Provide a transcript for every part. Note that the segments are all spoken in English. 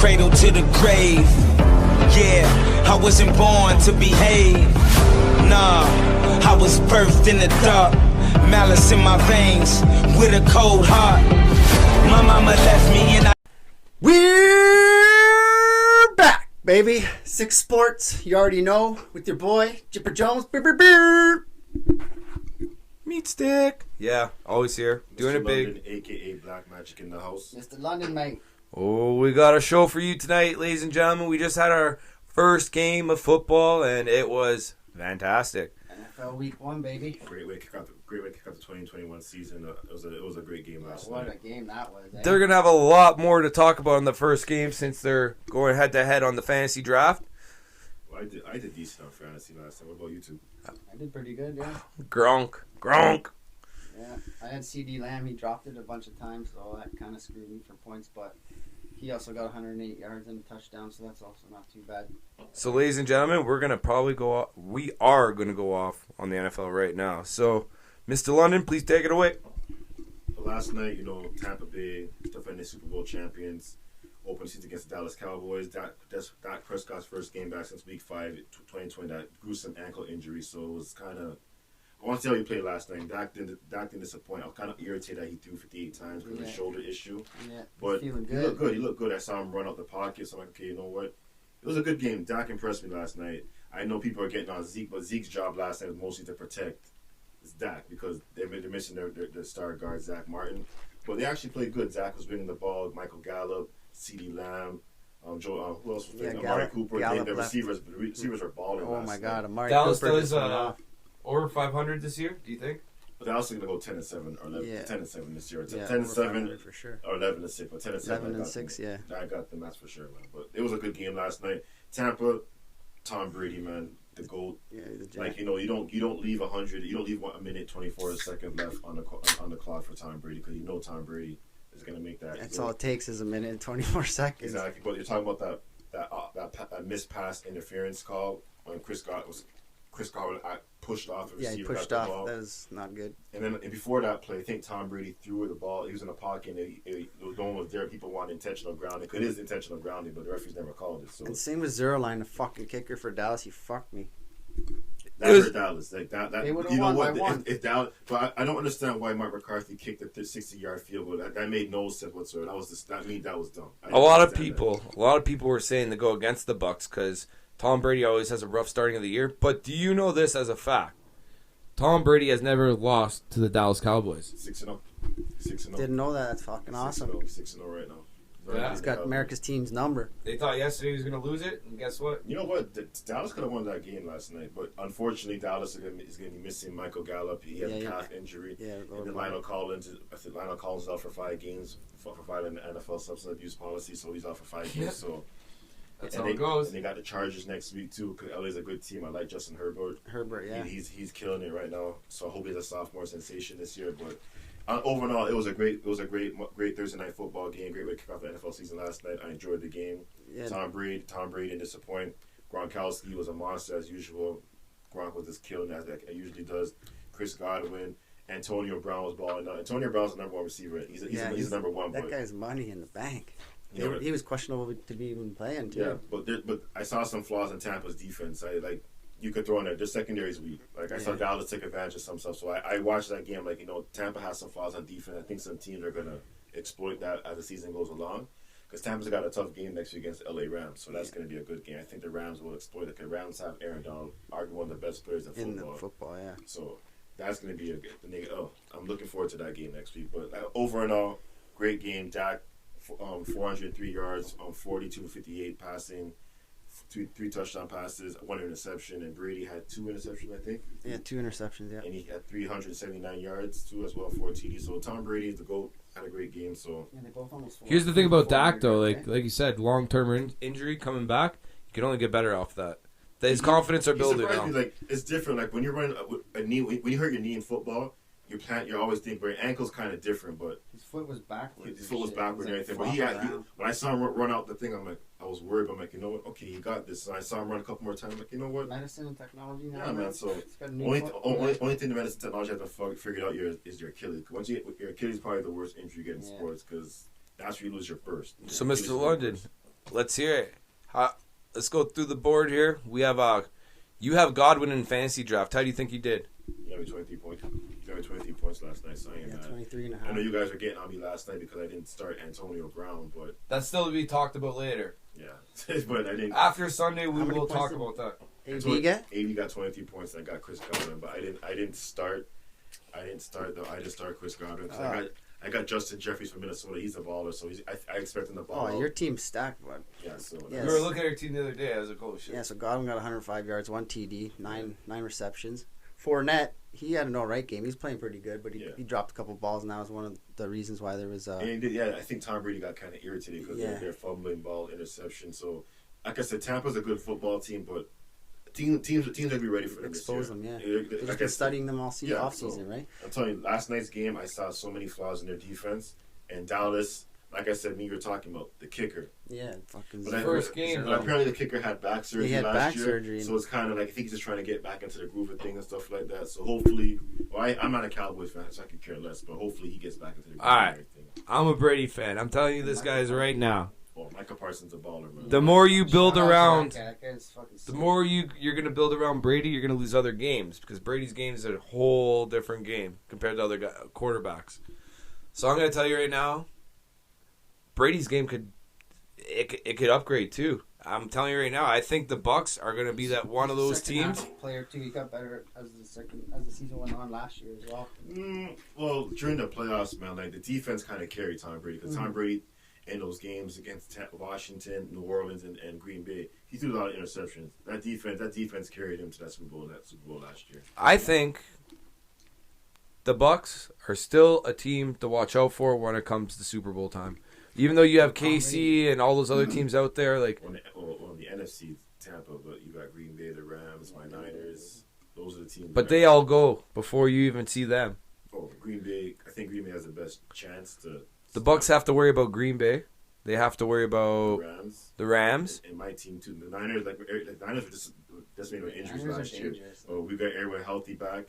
cradle to the grave. Yeah, I wasn't born to behave. Nah, I was birthed in the dark. Malice in my veins, with a cold heart. My mama left me and We're back, baby. 6Sports, you already know, with your boy, Jipper Jones. Meat stick. Yeah, always here. Doing it big. London, a.k.a. Black Magic in the house. Mr. London, mate. Oh, we got a show for you tonight, ladies and gentlemen. We just had our first game of football, and it was fantastic. NFL Week 1, baby. Great way to kick off the 2021 season. It was a great game last What night. a game that was. Eh? They're going to have a lot more to talk about in the first game since they're going head-to-head on the fantasy draft. Well, I did decent on fantasy last time. What about you two? I did pretty good, yeah. Gronk. Yeah, I had CD Lamb. He dropped it a bunch of times, so that kind of screwed me for points. But he also got 108 yards and a touchdown, so that's also not too bad. So, ladies and gentlemen, we're going to probably go off. We are going to go off on the NFL right now. So, Mr. London, please take it away. Last night, Tampa Bay, defending Super Bowl champions, open season against the Dallas Cowboys. Dak Prescott's first game back since Week 5, 2020, that gruesome ankle injury. So it was kind of. I want to see how he played last night. Dak didn't disappoint. I was kind of irritated that he threw 58 times because of his shoulder issue. Yeah, but feeling he looked good. He looked good. I saw him run out the pocket. So I'm like, okay, you know what? It was a good game. Dak impressed me last night. I know people are getting on Zeke, but Zeke's job last night was mostly to protect Dak because they're missing their star guard, Zach Martin. But they actually played good. Zach was winning the ball. Michael Gallup, CD Lamb, who else was playing? Amari Cooper. The receivers are balling. Oh my God, Amari Dallas Cooper does over 500 this year. Do you think? But they're also going to go 10-7 or 10-7 this year. 10-7 for sure. Or 11-6, but 10-7. 11-6, yeah. I got them. That's for sure, man. But it was a good game last night. Tampa, Tom Brady, man, the GOAT. Yeah, you don't leave 100. You don't leave 1 minute 24 seconds left on the clock for Tom Brady because Tom Brady is going to make that. That's all it takes is a minute and 24 seconds. Exactly. But you're talking about that missed pass interference call when Chris Scott pushed off the receiver. Yeah, he pushed off. That was not good. And before that play, I think Tom Brady threw the ball. He was in the pocket, and no one was there. People wanted intentional grounding. It is intentional grounding, but the referees never called it. So. And same with Zerline, the fucking kicker for Dallas. He fucked me. That's for Dallas. Like that. They would have won by one. If Dallas, but I don't understand why Mark McCarthy kicked the 60-yard field goal. That made no sense whatsoever. That was dumb. A lot of people were saying to go against the Bucs because Tom Brady always has a rough starting of the year. But do you know this as a fact? Tom Brady has never lost to the Dallas Cowboys. 6-0. Didn't know that. That's fucking awesome. 6-0 right now. Yeah. He's got America's team's number. They thought yesterday he was going to lose it, and guess what? You know what? Dallas could have won that game last night, but unfortunately, Dallas is going to be missing Michael Gallup. He has a calf injury. Yeah, and then Lionel Collins is out for 5 games for violating the NFL substance abuse policy, so he's out for 5 games. So that's how it goes. And they got the Chargers next week too. Because LA's a good team. I like Justin Herbert. Yeah. He's killing it right now. So I hope he's a sophomore sensation this year. But overall, it was a great Thursday night football game. Great way to kick off the NFL season last night. I enjoyed the game. Yeah. Tom Brady didn't disappoint. Gronkowski was a monster as usual. Gronk was just killing as it usually does. Chris Godwin. Antonio Brown was balling out. Antonio Brown's the number 1 receiver. He's number 1. That guy's money in the bank. He was questionable to be even playing too. Yeah, but I saw some flaws in Tampa's defense. You could throw in there. Their secondary's weak. I saw Dallas take advantage of some stuff. So I watched that game. Tampa has some flaws on defense. I think some teams are gonna exploit that as the season goes along. Because Tampa's got a tough game next week against LA Rams, so that's gonna be a good game. I think the Rams will exploit it. Because Rams have Aaron Donald, arguably one of the best players in football. Yeah. So that's gonna be a good. I'm looking forward to that game next week. But over and all, great game. Dak. 403 yards on 42-58 passing, 3 touchdown passes, 1 interception, and Brady had 2 interceptions, I think. Yeah, 2 interceptions, yeah. And he had 379 yards, too, as well, 4 TDs. So Tom Brady, the GOAT, had a great game. So they both almost. Here's the thing about Dak, though. Like you said, long-term injury coming back, you can only get better off that. His confidence are building now. It's different. When you're running a knee, when you hurt your knee in football, you always think, but your ankle's kind of different, but his foot was backwards. His foot was backwards and everything. But when I saw him run out the thing, I was worried. But I'm like, you know what? Okay, he got this. And I saw him run a couple more times. I'm like, you know what? Medicine and technology now. Yeah, man. So only thing the medicine technology has to figure out is your Achilles. Once your Achilles is probably the worst injury you get in sports because that's where you lose your burst. So, Mr. London, let's hear it. Let's go through the board here. We have you have Godwin in fantasy draft. How do you think you did? You got me 23 points. You got me 23 points last night, so I ain't Yeah, mad. 23 and a I know half. you guys were getting on me last night because I didn't start Antonio Brown, but That's still to be talked about later. yeah. But I didn't. After Sunday, we How many will points talk did- about that. AB get? 80 got 23 points, and I got Chris Godwin, but I didn't start. I didn't start though. I just started Chris Godwin. 'Cause I got Justin Jeffries from Minnesota. He's a baller, so I expect him to ball. Oh, your team's stacked, bud. Yeah, so Yes. We were looking at your team the other day. I was like, oh shit. Yeah, so Godwin got 105 yards, 1 TD, nine receptions. Fournette, he had an all right game. He's playing pretty good, but he dropped a couple balls, and that was one of the reasons why there was. And he did, I think Tom Brady got kind of irritated because they're fumbling ball, interception. So, like I said, Tampa's a good football team, but teams are gonna be ready for them. Expose this them, year. They've just been studying them all off season, right? I'm telling you, last night's game, I saw so many flaws in their defense, and Dallas. Like I said, you were talking about the kicker. Yeah, fucking. But first game, but apparently the kicker had back surgery He had last back year, surgery. so it's kind of like I think he's just trying to get back into the groove of things and stuff like that. So hopefully, I'm not a Cowboys fan, so I could care less. But hopefully, he gets back into the groove All right. and everything. I'm a Brady fan. I'm telling you this, guys, right now. Oh, Micah Parsons a baller, man. The more you build Shout out to around, that guy. That guy's fucking the sick. more you're going to build around Brady, you're going to lose other games because Brady's game is a whole different game compared to other quarterbacks. So I'm going to tell you right now, Brady's game could upgrade too. I'm telling you right now, I think the Bucks are going to be that one of those Second teams. half player too. He got better as the season went on last year as well. Well, during the playoffs, man, like the defense kind of carried Tom Brady because Tom Brady in those games against Washington, New Orleans, and Green Bay, he threw a lot of interceptions. That defense carried him to that Super Bowl last year. I think the Bucks are still a team to watch out for when it comes to Super Bowl time. Even though you have KC and all those other teams out there, like On the NFC, Tampa, but you got Green Bay, the Rams, my Niners. Those are the teams. but they all go before you even see them. Oh, Green Bay. I think Green Bay has the best chance to. The Bucks have to worry about Green Bay. They have to worry about Rams. the Rams. And my team too. The Niners, the Niners were just made no injuries Niners are last year. dangerous. Oh, we got everyone healthy back.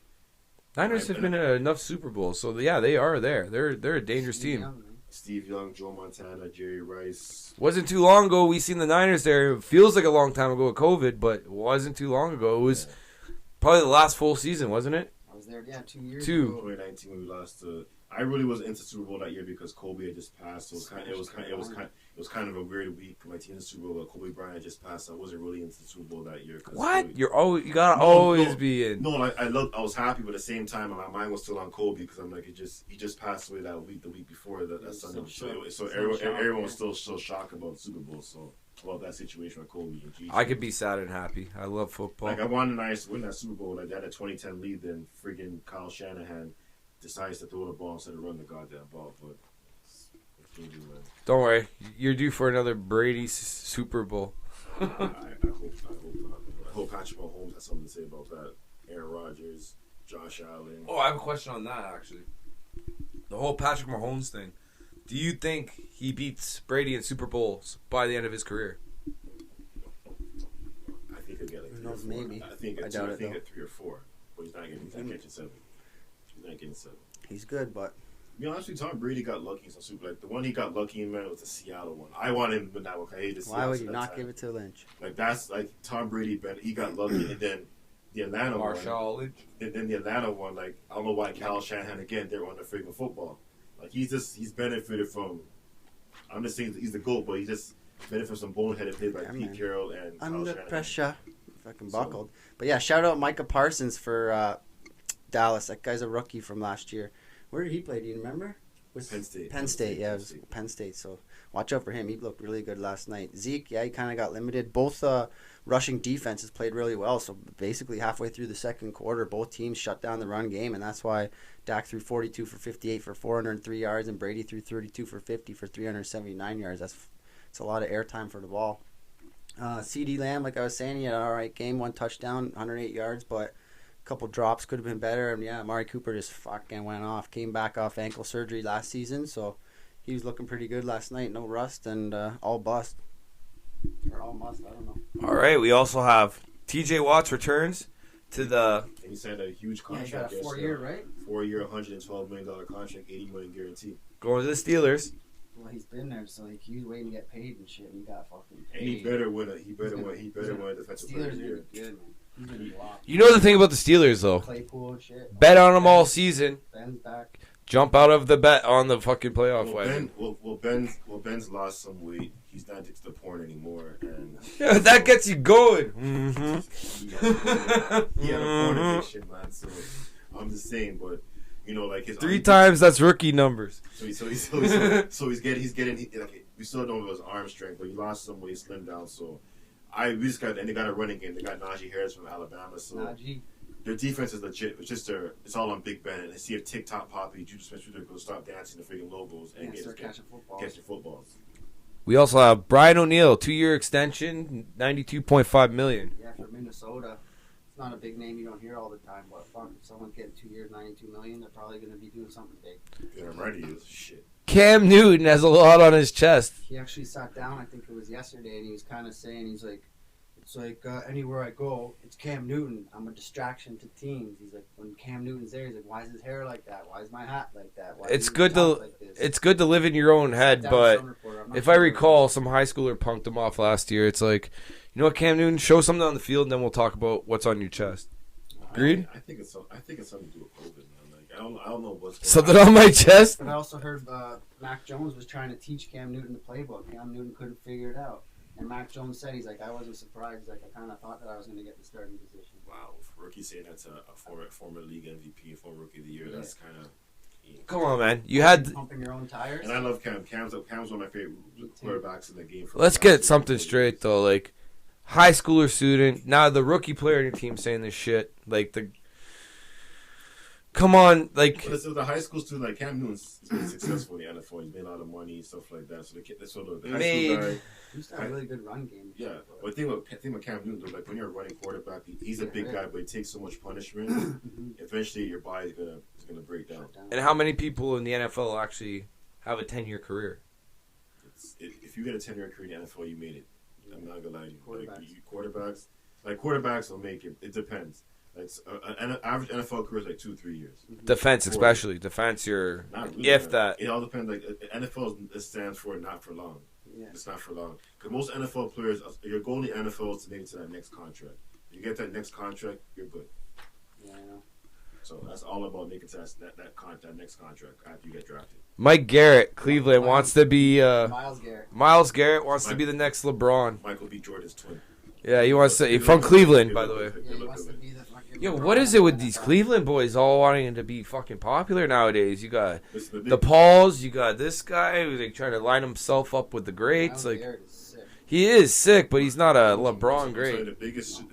Niners have been in enough Super Bowls, so yeah, they are there. They're a dangerous Steve team. Young, man. Steve Young, Joe Montana, Jerry Rice. Wasn't too long ago we seen the Niners there. It feels like a long time ago with COVID, but it wasn't too long ago. It was probably the last full season, wasn't it? I was there, 2 years Two. ago. 2019 when we lost to. I really was into Super Bowl that year because Kobe had just passed. So it was kind of a weird week. My team in the Super Bowl, Kobe Bryant had just passed. So I wasn't really into the Super Bowl that year. What? Kobe, You gotta always be in. No, I was happy, but at the same time, my mind was still on Kobe because I'm like, he just passed away the week before that Sunday. So everyone was still shocked about the Super Bowl. So about that situation with Kobe. And Gigi. I could be sad and happy. I love football. Like I wanted the Niners to win that Super Bowl. Like they had a 2010 lead, then friggin' Kyle Shanahan decides to throw the ball instead of run the goddamn ball. But man. Don't worry, you're due for another Brady Super Bowl. I hope Patrick Mahomes has something to say about that. Aaron Rodgers, Josh Allen. Oh, I have a question on that actually. The whole Patrick Mahomes thing. Do you think he beats Brady in Super Bowls by the end of his career? I think he'll get like Who 3 or knows, 4. maybe. I think I at doubt it, 3 or 4. But he's not getting 7. He's not getting 7. He's good, but To be honest with you, Tom Brady got lucky in some Super. Like the one he got lucky in, man, was the Seattle one. I wanted him to win that one. I hated the Seattle. why would you not give it to Lynch? Like that's like Tom Brady, he got lucky, and then the Atlanta one. Marshall Lynch. And then the Atlanta one, like I don't know why Kyle Shanahan again they're on the freaking football. Like he's benefited from. I'm just saying he's the GOAT, but he just benefited from some boneheaded plays by Yeah, Pete man. Carroll and Kyle Under Shanahan. pressure. Fucking buckled. But yeah, shout out Micah Parsons for Dallas. That guy's a rookie from last year. Where did he play? Do you remember? Penn State. Penn State, yeah, it was Penn State. So watch out for him. He looked really good last night. Zeke, yeah, he kind of got limited. Both rushing defenses played really well. So basically halfway through the second quarter, both teams shut down the run game, and that's why Dak threw 42 for 58 for 403 yards, and Brady threw 32 for 50 for 379 yards. That's a lot of airtime for the ball. CD Lamb, like I was saying, he had an all right game, 1 touchdown, 108 yards, but a couple drops could have been better. And yeah, Amari Cooper just fucking went off. Came back off ankle surgery last season, so he was looking pretty good last night. No rust and all bust. Or all must, I don't know. All right, we also have TJ Watts returns to the. And he signed a huge Yeah, he contract. got a 4-year, right? 4-year, $112 million contract, $80 million guarantee. Going to the Steelers. Well, he's been there, so like he was waiting to get paid and shit, and he got fucking paid. And he better win it. He better win a defensive player of Steelers the are year. good, man. He's gonna be locked. You know the thing about the Steelers, though? Claypool and shit. Bet on them all season. Ben's back. Jump out of the bet on the fucking playoff wagon. Ben's lost some weight. He's not addicted to porn anymore, and Yeah, that gets you going. he had a porn addiction, man. So I'm just saying, but you know, like his 3 times, that's rookie numbers. So he's getting like, we still don't know his arm strength, but he lost some weight, slimmed down. So we just got, and they got a running game. They got Najee Harris from Alabama. So Najee. Their defense is legit. It's just it's all on Big Ben. And they see a TikTok poppy, Juju Smith-Schuster go stop dancing the freaking logos and start catching footballs. We also have Brian O'Neill, 2-year extension, $92.5 million. Yeah, for Minnesota. It's not a big name you don't hear all the time, but fuck, if someone's getting 2 years, $92 million, they're probably going to be doing something big. Yeah, I'm ready. Is shit. Cam Newton has a lot on his chest. He actually sat down, I think it was yesterday, and he was kind of saying, he's like, it's like anywhere I go, it's Cam Newton. I'm a distraction to teams. He's like, when Cam Newton's there, he's like, why is his hair like that? Why is my hat like that? Why It's does he good talk to like this? it's good to live in your own head, Down but Sun Reporter, I'm not if sure I where it recall, is. some high schooler punked him off last year. It's like, you know what, Cam Newton, show something on the field, and then we'll talk about what's on your chest. Agreed? I think it's something to do with COVID, man. Like I don't know what's going Something on my chest? But I also heard Mac Jones was trying to teach Cam Newton the playbook. Cam Newton couldn't figure it out. And Mac Jones said, he's like, I wasn't surprised. He's like, I kind of thought that I was going to get the starting position. Wow, for rookie saying that's a former league MVP, former rookie of the year. Yeah. That's kind of. Come on, man. You had. Pumping your own tires. And I love Cam. Cam's one of my favorite quarterbacks in the game. Let's get something straight, though. Like, high schooler student, now the rookie player on your team saying this shit. Like, the. Come on, like. So the high school student, like Cam Newton's been successful in the NFL. He's made a lot of money, stuff like that. So the high school guy. He used to have a really good run game. Yeah, but the thing with Cam Newton, though, like when you're a running quarterback, he's a big guy, but he takes so much punishment. Eventually, your body's gonna break down. And how many people in the NFL actually have a 10-year career? If you get a 10-year career in the NFL, you made it. I'm not gonna lie to you. Quarterbacks will make it. It depends. Like an average NFL career is like 2-3 years. Defense, especially. Defense, you're. Not really, If man. that. It all depends. Like NFL stands for not for long. Yeah. It's not for long. Because most NFL players, your goal in the NFL is to make it to that next contract. If you get that next contract, you're good. Yeah, I know. So that's all about making it to that next contract after you get drafted. Mike Garrett, Cleveland, wants to be. Miles Garrett. Miles Garrett wants to be the next LeBron. Michael B. Jordan's twin. Yeah, he wants to. From Cleveland, by the way. Yeah, he wants to be the fucking. Yo, what is it with these Cleveland boys all wanting to be fucking popular nowadays? You got Listen, the Pauls, you got this guy who's like trying to line himself up with the greats. Miles Like Garrett is sick. he is sick, but he's not a LeBron So great. the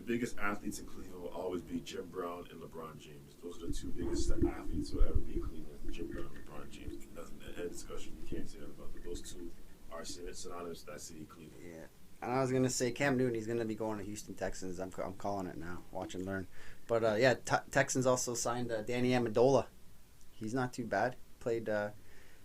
biggest athletes in Cleveland will always be Jim Brown and LeBron James. Those are the two biggest athletes who will ever be in Cleveland. Jim Brown and LeBron James. Doesn't end discussion. You can't say that about them. Those two are synonymous to that city, Cleveland. Yeah. And I was gonna say Cam Newton. He's gonna be going to Houston Texans. I'm calling it now. Watch and learn. But yeah, Texans also signed Danny Amendola. He's not too bad. Played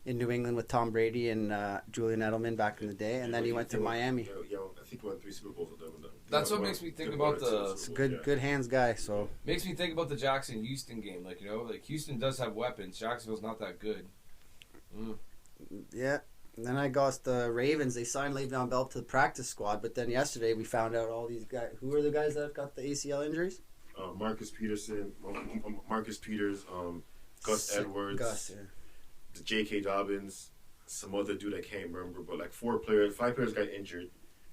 in New England with Tom Brady and Julian Edelman back in the day, and then he went to Miami. Yeah, I think he won 3 Super Bowls with them. That's what makes me think about the- It's a good hands guy. So Makes me think about the Jackson Houston game. Like, you know, like Houston does have weapons. Jacksonville's not that good. yeah. And then I got the Ravens. They signed Le'Veon Bell to the practice squad, but then yesterday we found out all these guys. Who are the guys that got the ACL injuries? Marcus Peterson, Marcus Peters, Gus Edwards, the J.K. Dobbins, some other dude I can't remember, but like 5 players got injured,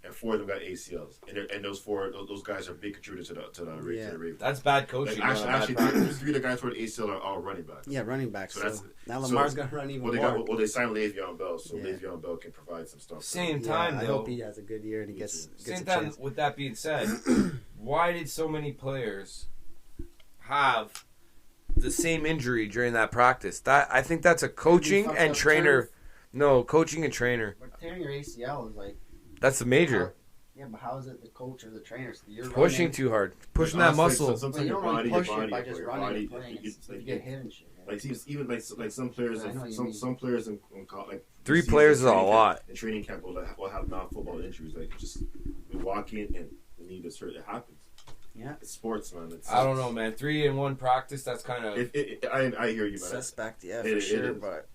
and 4 of them got ACLs, and those guys are big contributors to the Ravens. That's bad coaching. Like, actually, bad 3 of the guys for the ACL are all running backs. Yeah, running backs. So So now Lamar's gonna run even more. They signed Le'Veon Bell, so Yeah. Le'Veon Bell can provide some stuff. Same Yeah, time, I though. hope he has a good year and he gets Same a time, chance. with that being said, why did so many players have the same injury during that practice? I think that's a coaching fucked and up trainer. turf. No, coaching and trainer. But tearing your ACL is like, That's the major. yeah, but how is it the coach or the trainer? So you're Pushing running, too hard. Pushing Like, that honestly, muscle. Sometimes But you your don't body, really push your it by body, just your running body, and playing. it's You like get hit and shit. Man. like teams, even like some players, I know what you mean. some players in like 3 season players is a training camp- lot. In training camp, will have non-football injuries. Like just we walk in and the knee gets hurt. It happens. Yeah. It's sports, man. I don't know, man. 3 in 1 practice. That's kind of. I hear you, man. Suspect, yeah, It for is- sure. it is. But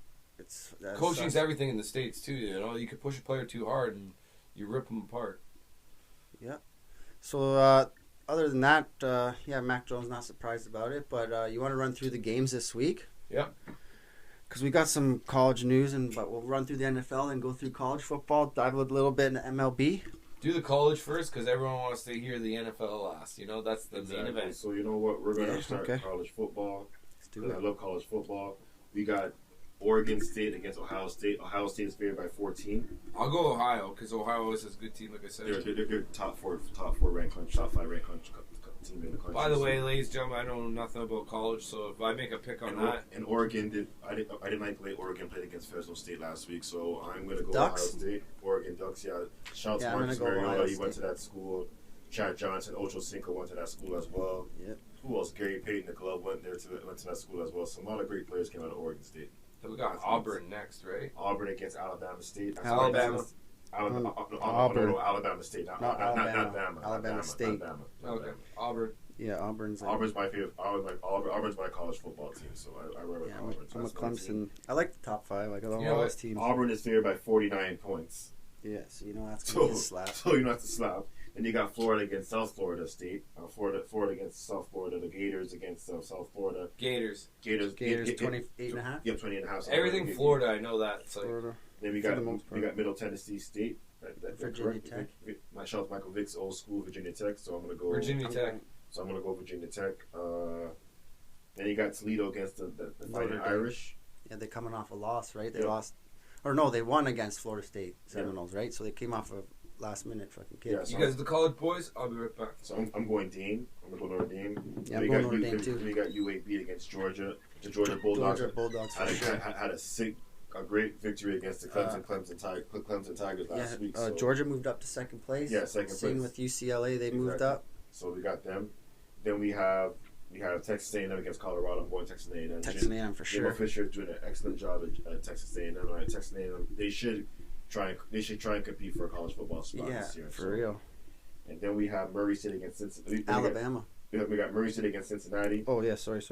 Coaching's everything in the States too. You know, you could push a player too hard and you rip them apart. Yeah. So other than that, Mac Jones not surprised about it. But you want to run through the games this week? Yeah. Because we got some college news, but we'll run through the NFL and go through college football, dive a little bit into MLB. Do the college first because everyone wants to hear the NFL last. You know, that's the main event. So you know what? We're going to start college football. Let's do it. I love college football. We got Oregon State against Ohio State. Ohio State is favored by 14. I'll go Ohio because Ohio always has a good team, like I said. They're top four ranked country, top 5 ranked country, team in the country. By the way, ladies and gentlemen, I know nothing about college, so if I make a pick on that, and Oregon I didn't like the way Oregon played against Fresno State last week, so I'm going to go Ducks? Ohio State. Oregon Ducks, yeah. Shout out to Marcus Mariota. He went to that school. Chad Johnson, Ocho Cinco went to that school as well. Yep. Who else? Gary Payton, the glove, went to that school as well. So a lot of great players came out of Oregon State. we got Auburn next, right? Auburn against Alabama State. Alabama. Alabama State, not Bama. Alabama State. Okay, Auburn. Yeah, Auburn's my favorite. Auburn's my college football team, so I remember Auburn. I'm a Clemson. I like the top 5. I got all those teams. Auburn is favored by 49 points. Yeah, so you know that's going to be a slap. So you don't have to slap. And you got Florida against South Florida State. Florida against South Florida. The Gators against South Florida. Gators 28.5. Yeah, 28.5. Everything Florida, I know that. So. Florida. Then we got Middle Tennessee State. Virginia Tech. My shout Michael Vick's old school, Virginia Tech. So I'm gonna go Virginia Tech. So I'm gonna go Virginia Tech. Then you got Toledo against the Fighting Irish. Yeah, they're coming off a loss, right? They lost, or no, they won against Florida State Seminoles, right? So they came off a last-minute fucking kick. Yeah, so you guys, the college boys, I'll be right back. So I'm going Dame. I'm gonna go Notre Dame. Yeah, I'm going Notre Dame too. We got UAB against Georgia. The Georgia Bulldogs. Had a great victory against the Clemson Tigers last week. So. Georgia moved up to second place. Yeah, second place. Same with UCLA, they moved up. So we got them. Then we have Texas A&M against Colorado. I'm going Texas A&M. Texas A&M for sure. Jimbo Fisher is doing an excellent job at Texas A&M. Texas A&M, they should try and compete for a college football spot this year. For real. And then we have Murray State against Cincinnati. Alabama. We got Murray State against Cincinnati. Oh yeah, sorry.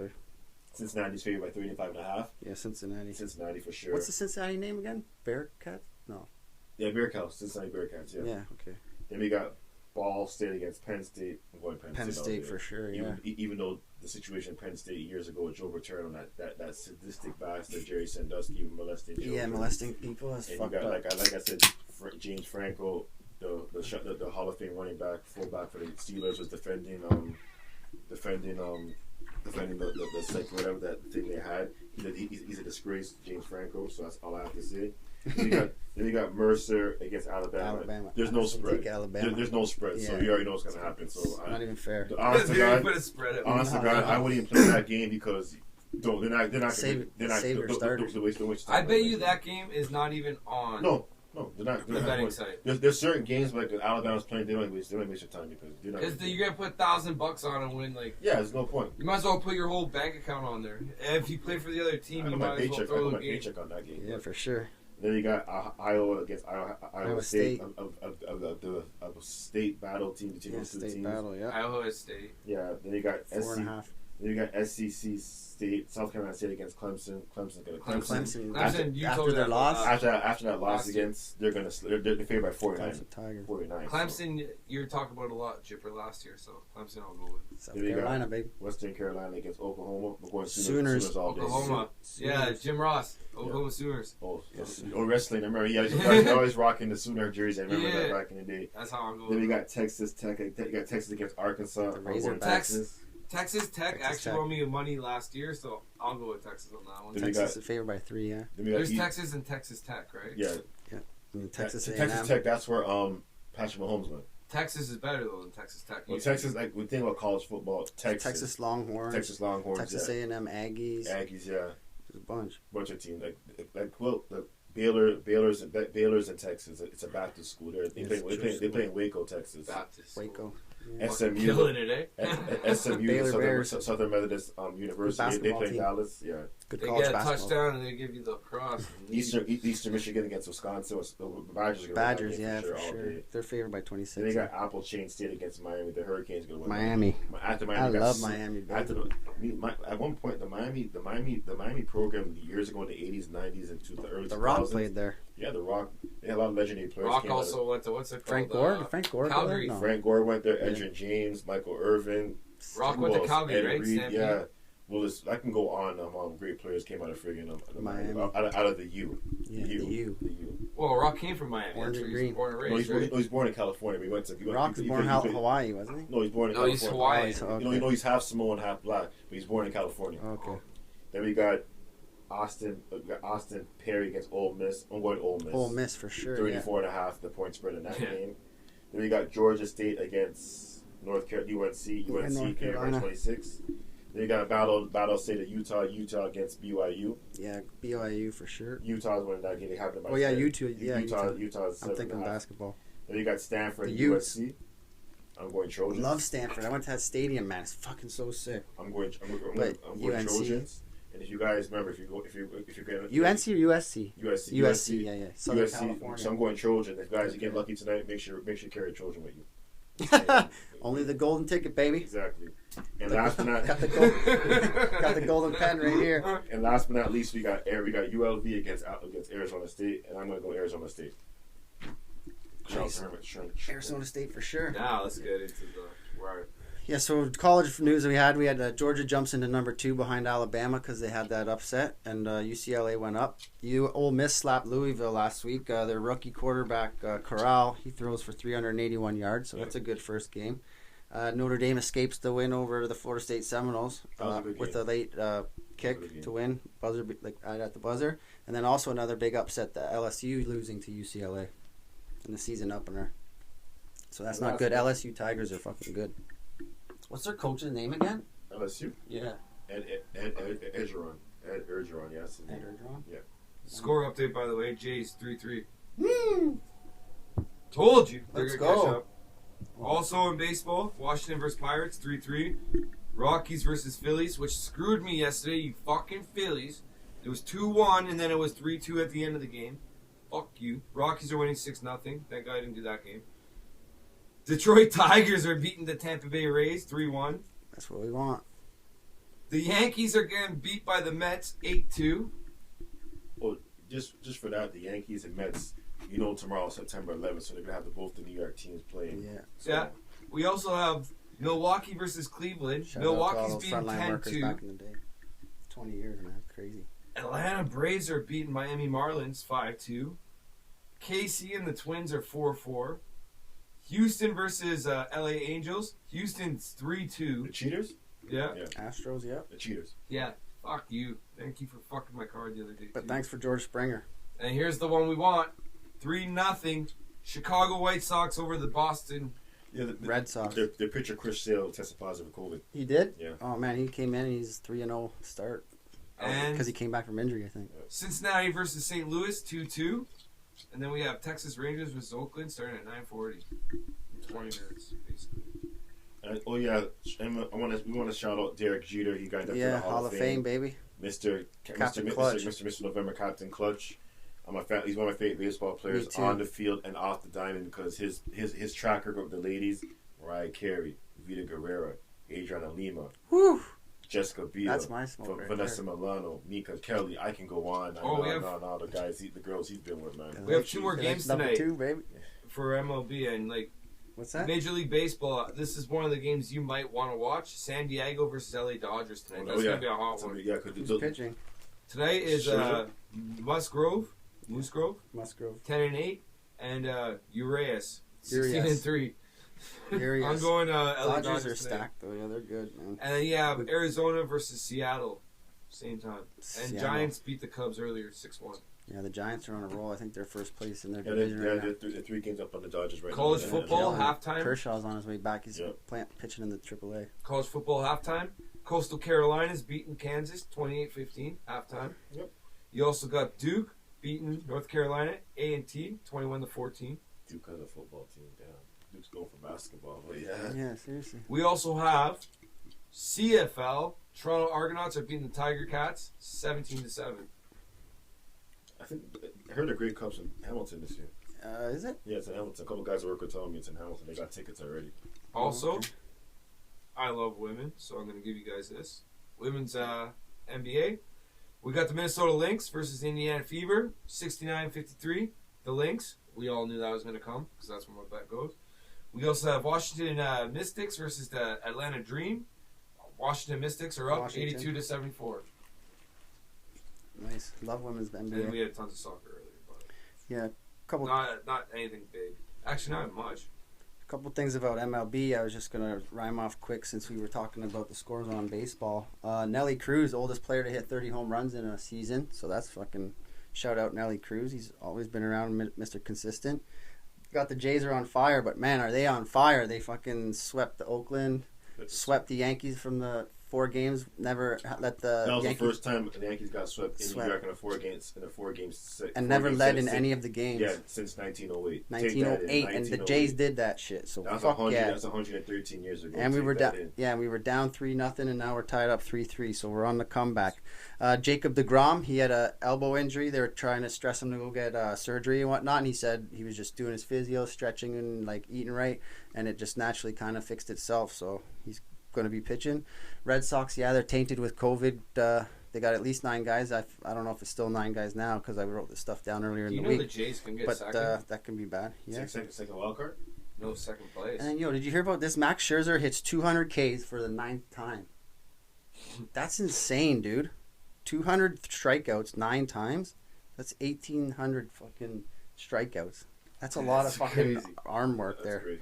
Cincinnati's favored by 35.5. Yeah, Cincinnati. Cincinnati for sure. What's the Cincinnati name again? Bearcats? No. Yeah, Bearcats. Cincinnati Bearcats. Yeah. Yeah. Okay. Then we got Ball State against Penn State. I'm going Penn State for sure. Yeah. Even though the situation in Penn State years ago, Joe returned on that sadistic bastard Jerry Sandusky molesting children. Yeah, molesting people. That's fucked up. Like I said, James Franco, the Hall of Fame running back, fullback for the Steelers, was defending the psych, whatever that thing they had. He's a disgrace, James Franco. So that's all I have to say. Then you got Mercer against Alabama. There's no spread. There's no spread, so you already know what's gonna happen. So not even fair. Honest to God, I wouldn't even play that game because they're not gonna save your starters. I bet you that game is not even on. No, they're not. The betting site. There's certain games like Alabama's playing. They don't waste your time because you're gonna put $1,000 on and win. Like there's no point. You might as well put your whole bank account on there. If you play for the other team, you might as well throw the game. Paycheck on that game. Yeah, for sure. Then you got Iowa against Iowa State of the state battle team between those two teams. Iowa State. Yeah. Then you got 4.5. Then you got SEC State, South Carolina State against Clemson. Clemson. After their loss. After that loss against, they're favored by 49. 49. Clemson, you were talking about a lot, Chipper, last year, so Clemson I'll go with. South Carolina, baby. Western Carolina against Oklahoma. We're going Sooners all day. Oklahoma. Yeah, Jim Ross. Oklahoma Sooners. Oh, wrestling. I remember he always rocking the Sooner jersey. I remember that back in the day. That's how I'm going. Then we got Texas Tech. You got Texas against Arkansas. Texas Tech actually won me money last year, so I'll go with Texas on that one. Texas is favored by 3, yeah. There's Texas and Texas Tech, right? Yeah. I mean, Texas Tech, that's where Patrick Mahomes went. Texas is better, though, than Texas Tech. Well, Texas, like, we think about college football, Texas Longhorns. Texas A&M Aggies. Aggies, yeah. There's a bunch of teams. Baylor's in Texas. It's a Baptist school. They play in Waco, Texas. Waco. SMU, Killing it, eh? SMU, Baylor Southern, Bears. Southern Methodist University. They Basketball play team. Dallas. Yeah. Good They college get a basketball. touchdown and they give you the cross. Eastern Michigan against Wisconsin. The Badgers are gonna win that Badgers, game yeah, for for all sure. day. They're favored by Then 26. they got Appalachian State against Miami. The Hurricanes are gonna win. Miami. After I got love Miami, baby. at one point, the Miami program years ago in the 80s, 90s, and the early 2000s. The Rock played there. Yeah, the Rock. They had a lot of legendary players. Rock came out of- also went to, what's it called? Frank Gore? Frank Gore? Calgary. No. Frank Gore went there. Edgerrin James, Michael Irvin. Rock who went to else? Calgary, Ed right? Reed, Stampede? yeah. Well, I can go on. Great players came out of friggin' Miami. out of the U. Yeah, the U. The U. Well, Rock came from Miami. Orange That's and where he green. was born and No, raised, he right? was born in California. He went to. Rock was born in Hawaii, wasn't he? No, he's born in No, California. he's Hawaiian. So, You know, he's half Samoan, half black, but he's born in California. Okay. Then we got Austin Perry against Ole Miss. I'm going Ole Miss. Ole Miss for sure. 34.5, the point spread in that Yeah. game. Then we got Georgia State against North Carolina, UNC North came Carolina. 26. Then you got a battle state of Utah against BYU. Yeah, BYU for sure. Utah's winning that game. They happened by Oh yeah, 10. Utah's Utah's I'm thinking 7.5. basketball. Then you got Stanford The and Utes. USC. I'm going I Trojans. love Stanford. I went to that stadium, man. It's fucking so sick. I'm going But UNC. Trojans. And if you guys remember, if you're going UNC or USC? USC, USC, yeah. Southern USC. California. So I'm going Trojan. If guys you get lucky tonight, make sure you carry a Trojan with you. Only the golden ticket, baby. Exactly. And last but not Got the golden pen right here. and last but not least, we got ULV against Arizona State, and I'm going to go Arizona State. Nice. Arizona State for sure. Now let's get into the wire. Yeah, so college news we had Georgia jumps into number 2 behind Alabama because they had that upset, and UCLA went up. Ole Miss slapped Louisville last week. Their rookie quarterback, Corral, he throws for 381 yards, so that's a good first game. Notre Dame escapes the win over the Florida State Seminoles with a late kick to win, right at the buzzer. And then also another big upset, the LSU losing to UCLA in the season opener. So that's not good. LSU Tigers are fucking good. What's their coach's name again? LSU. Yeah. Ed Ergeron. Ed Ergeron, yes. Ed Ergeron? Yeah. Score update, by the way. Jay's 3-3. Told you. They're Let's gonna catch go. up. Also in baseball, Washington versus Pirates, 3-3. Rockies versus Phillies, which screwed me yesterday, you fucking Phillies. It was 2-1, and then it was 3-2 at the end of the game. Fuck you. Rockies are winning 6-0. Thank God I didn't do that game. Detroit Tigers are beating the Tampa Bay Rays 3-1. That's what we want. The Yankees are getting beat by the Mets 8-2. Well, just for that, the Yankees and Mets, tomorrow, September 11th, so they're going to have both the New York teams playing. Yeah. So, Yeah. We also have Milwaukee versus Cleveland. Shout out to all Milwaukee's those beating frontline workers 10-2. back in the day. 20 years, man. Crazy. Atlanta Braves are beating Miami Marlins 5-2. KC and the Twins are 4-4. Houston versus LA Angels. Houston's 3-2. The cheaters? Yeah. Astros, yep. The cheaters. Yeah. Fuck you. Thank you for fucking my card the other day. But too. thanks for George Springer. And here's the one we want. 3-0. Chicago White Sox over the Boston. Yeah, Red Sox. Their pitcher, Chris Sale, tested positive for COVID. He did? Yeah. Oh, man, he came in and he's 3-0 start. And Because he came back from injury, I think. Cincinnati versus St. Louis 2-2. And then we have Texas Rangers versus Oakland starting at 9:40. 20 minutes, basically. And we want to shout out Derek Jeter. He got up to Yeah, the Hall of Fame, baby. Mr. Clutch. Mr. November, Captain Clutch. He's one of my favorite baseball players Me too. on the field and off the diamond because his track record with the ladies: Mariah Carey, Vita Guerrera, Adriana Lima, Whew. Jessica Biel, That's my smoke right Vanessa there. Milano, Mika Kelly. I can go on. All the guys, the girls he's been with, man. We have 2 more games Number tonight 2, baby. for MLB. And, What's that? Major League Baseball, this is one of the games you might want to watch. San Diego versus LA Dodgers tonight. That's going to be a hot one. Yeah, because Who's pitching? Tonight is Scherzer? Moose Grove, Musgrove. 10-8, and Urias, Urias. 16-3. Urias. I'm going LA Dodgers are tonight. stacked, though. Yeah, they're good, man. And then you have Arizona versus Seattle, same time. And Seattle. Giants beat the Cubs earlier, 6-1. Yeah, the Giants are on a roll. I think they're first place in their Yeah, division right now. they're 3 games up on the Dodgers right College now. football Yeah. halftime. Kershaw's on his way back. He's Yep. pitching in the AAA. College football halftime. Coastal Carolina's beating Kansas 28-15 halftime. Yep. You also got Duke beating North Carolina A&T 21-14. Duke has a football team, damn. Duke's going for basketball, but yeah. Yeah, seriously. We also have CFL. Toronto Argonauts are beating the Tiger Cats 17-7. I heard a great Cups in Hamilton this year. Is it? Yeah, it's in Hamilton. A couple guys at work were telling me it's in Hamilton. They got tickets already. Also, I love women, so I'm going to give you guys this. Women's NBA. We got the Minnesota Lynx versus Indiana Fever, 69-53. The Lynx, we all knew that was going to come because that's where my bet goes. We also have Washington Mystics versus the Atlanta Dream. Washington Mystics are up 82-74. Nice. Love women's NBA. And then we had tons of soccer earlier, but Yeah, couple not anything big. Actually, not much. couple things about MLB. I was just gonna rhyme off quick since we were talking about the scores on baseball. Nelly Cruz, oldest player to hit 30 home runs in a season, so that's fucking shout out Nelly Cruz. He's always been around, Mr. Consistent. Got the Jays are on fire, but man, are they on fire? They fucking swept the Oakland, swept the Yankees from the 4 games. Never let the That was Yankees, the first time the Yankees got swept in New York in a four games and never led in any of the games. Yeah, since 1908. 1908, and the Jays did that shit. So That's fuck yeah. That's 113 years ago. And we were down. Yeah, we were down 3-0, and now we're tied up 3-3. So we're on the comeback. Jacob deGrom, he had a elbow injury. They were trying to stress him to go get surgery and whatnot. And he said he was just doing his physio, stretching, and like eating right, and it just naturally kind of fixed itself. So he's going to be pitching. Red Sox, yeah, they're tainted with COVID. They got at least 9 guys. I don't know if it's still 9 guys now because I wrote this stuff down earlier in the week. You know the Jays can get second? But that can be bad. Yeah. Second wild card? No, second place. And did you hear about this? Max Scherzer hits 200 Ks for the 9th time. That's insane, dude. 200 strikeouts 9 times. That's 1,800 fucking strikeouts. That's a lot of fucking arm work there. Crazy.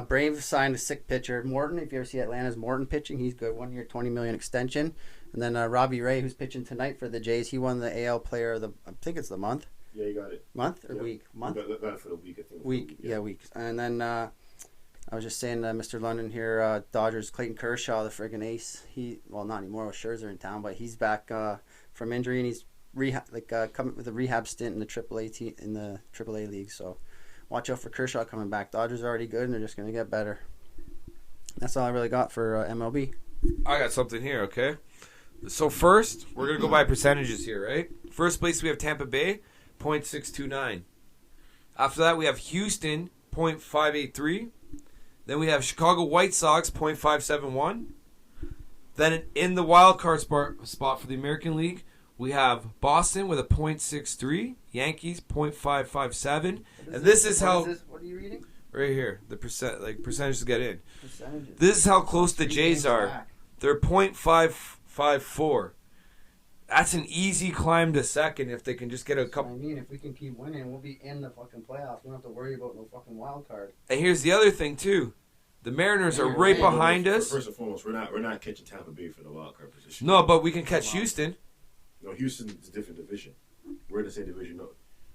Braves signed a sick pitcher, Morton. If you ever see Atlanta's Morton pitching, he's good. 1 year, $20 million extension. And then Robbie Ray, who's pitching tonight for the Jays, he won the AL Player of the. I think it's the month. Yeah, you got it. Month or week? Month. Got it for the week, I think. Week. Yeah, week. And then I was just saying, Mr. London here, Dodgers Clayton Kershaw, the friggin' ace. Not anymore with Scherzer in town, but he's back from injury and he's coming with a rehab stint in the AAA league. So. Watch out for Kershaw coming back. Dodgers are already good, and they're just going to get better. That's all I really got for MLB. I got something here, okay? So first, we're going to go by percentages here, right? First place, we have Tampa Bay, 0.629. After that, we have Houston, 0.583. Then we have Chicago White Sox, 0.571. Then in the wild card spot for the American League, we have Boston with a .63, Yankees .557, and this is how. What are you reading? Right here, the percentages to get in. Percentages. This is how close the Jays are. Back. They're .554. That's an easy climb to second if they can just get a couple. I mean, if we can keep winning, we'll be in the fucking playoffs. We don't have to worry about no fucking wild card. And here's the other thing too. The Mariners are right behind us. First and foremost, we're not catching Tampa Bay for the wild card position. No, but we can catch Houston. No, Houston is a different division. We're in the same division. No,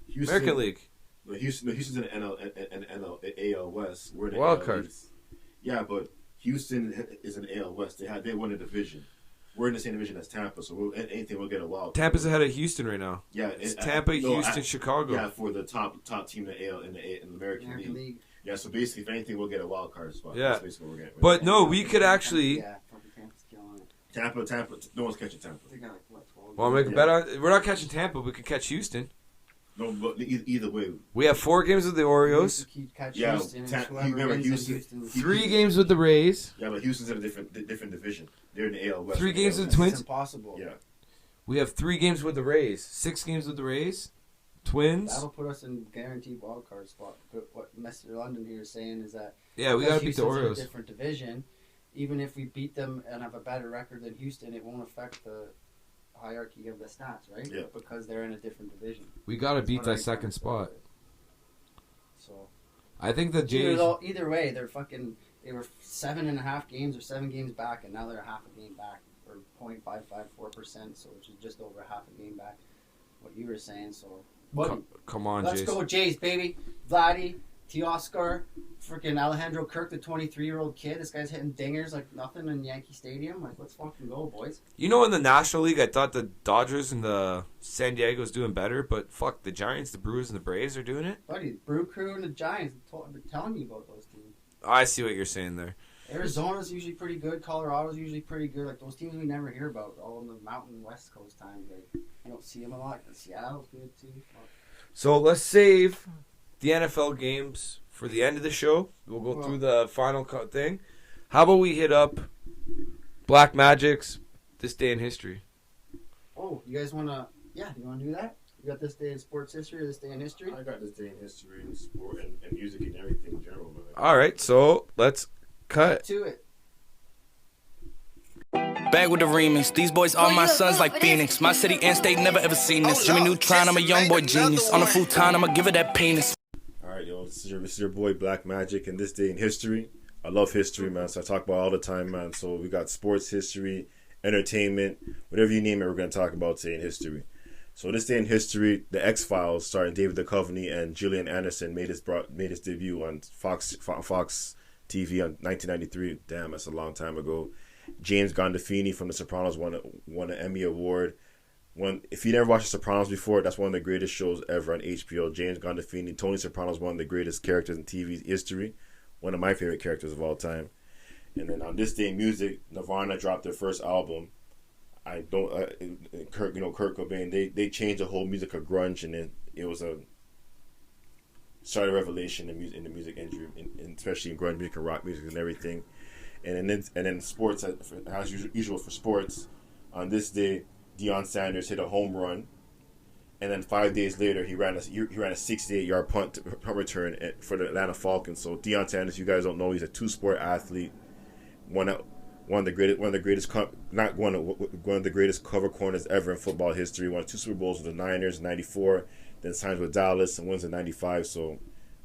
Houston, American League. No, Houston's in the AL West. We're in the wild AL card. East. Yeah, but Houston is in the AL West. They won a division. We're in the same division as Tampa, so anything we'll get a wild card. Tampa's ahead of Houston right now. Yeah, it's Tampa, Houston, Chicago. Yeah, for the top team in the AL in the American League. Yeah, so basically, if anything, we'll get a wild card spot. Yeah, that's basically what we're getting. But no, we could actually. Yeah, fucking Tampa's killing it. Tampa. No one's catching Tampa. They got like, what, 12? Well, make a bet on. We're not catching Tampa. We could catch Houston. No, but either way. We have 4 games with the Orioles. Yeah, remember Houston. 3 games with the Rays. Yeah, but Houston's in a different division. They're in the AL West. 3 games with the It's Twins. impossible. Yeah. We have 3 games with the Rays. 6 games with the Rays. Twins. That'll put us in guaranteed wild card spot. But what Mr. London here is saying is that Yeah, we got to beat the Houston's in Orioles. a different division. Even if we beat them and have a better record than Houston, it won't affect the hierarchy of the stats, right? Yeah. Because they're in a different division. We got to That's beat what that I second kinda spot. said. So I think the Jays. either way, they're fucking. They were 7.5 games or 7 games back, and now they're half a game back, or 0.554%. So which is just over half a game back. What you were saying, so. Come on, Let's Jays. go, Jays, baby. Vladdy, Teoscar, freaking Alejandro Kirk, the 23-year-old kid. This guy's hitting dingers like nothing in Yankee Stadium. Like, let's fucking go, boys. You know, in the National League, I thought the Dodgers and the San Diego's doing better, but fuck, the Giants, the Brewers, and the Braves are doing it. Buddy, Brew Crew and the Giants. I've been telling you about those teams. I see what you're saying there. Arizona's usually pretty good. Colorado's usually pretty good. Like those teams we never hear about, all in the mountain West Coast time. Like you don't see them a lot. Seattle's good too. So let's save the NFL games for the end of the show. We'll go through the final thing. How about we hit up Black Magic's This Day in History? Oh, you guys wanna? Yeah, you wanna do that? You got this day in sports history or this day in history? I got this day in history and sport and music and everything in general, man. All right, so let's cut To it. Back with the remix. These boys are my sons like Phoenix. My city and state never ever seen this. Jimmy Neutron, I'm a young boy genius. On a futon, I'ma give it that penis. Alright, yo, this is your boy Black Magic and this day in history. I love history, man, so I talk about it all the time, man. So we got sports history, entertainment, whatever you name it, we're going to talk about today in history. So this day in history, the X-Files, starring David Duchovny and Gillian Anderson, made his debut on Fox TV on 1993. Damn, that's a long time ago. James Gandolfini from The Sopranos won an Emmy Award. If you never watched The Sopranos before, that's one of the greatest shows ever on HBO. James Gandolfini, Tony Soprano's one of the greatest characters in TV history. One of my favorite characters of all time. And then on this day in music, Nirvana dropped their first album. Kurt Cobain. They changed the whole music of grunge, and it was a started a revelation in the music industry, especially in grunge music and rock music and everything. And then sports, as usual for sports, on this day, Deion Sanders hit a home run. And then 5 days later, he ran a 68-yard punt return for the Atlanta Falcons. So Deion Sanders, you guys don't know, he's a two-sport athlete. One of the greatest cover corners ever in football history. Won 2 Super Bowls with the Niners in '94, then signs with Dallas and wins in '95. So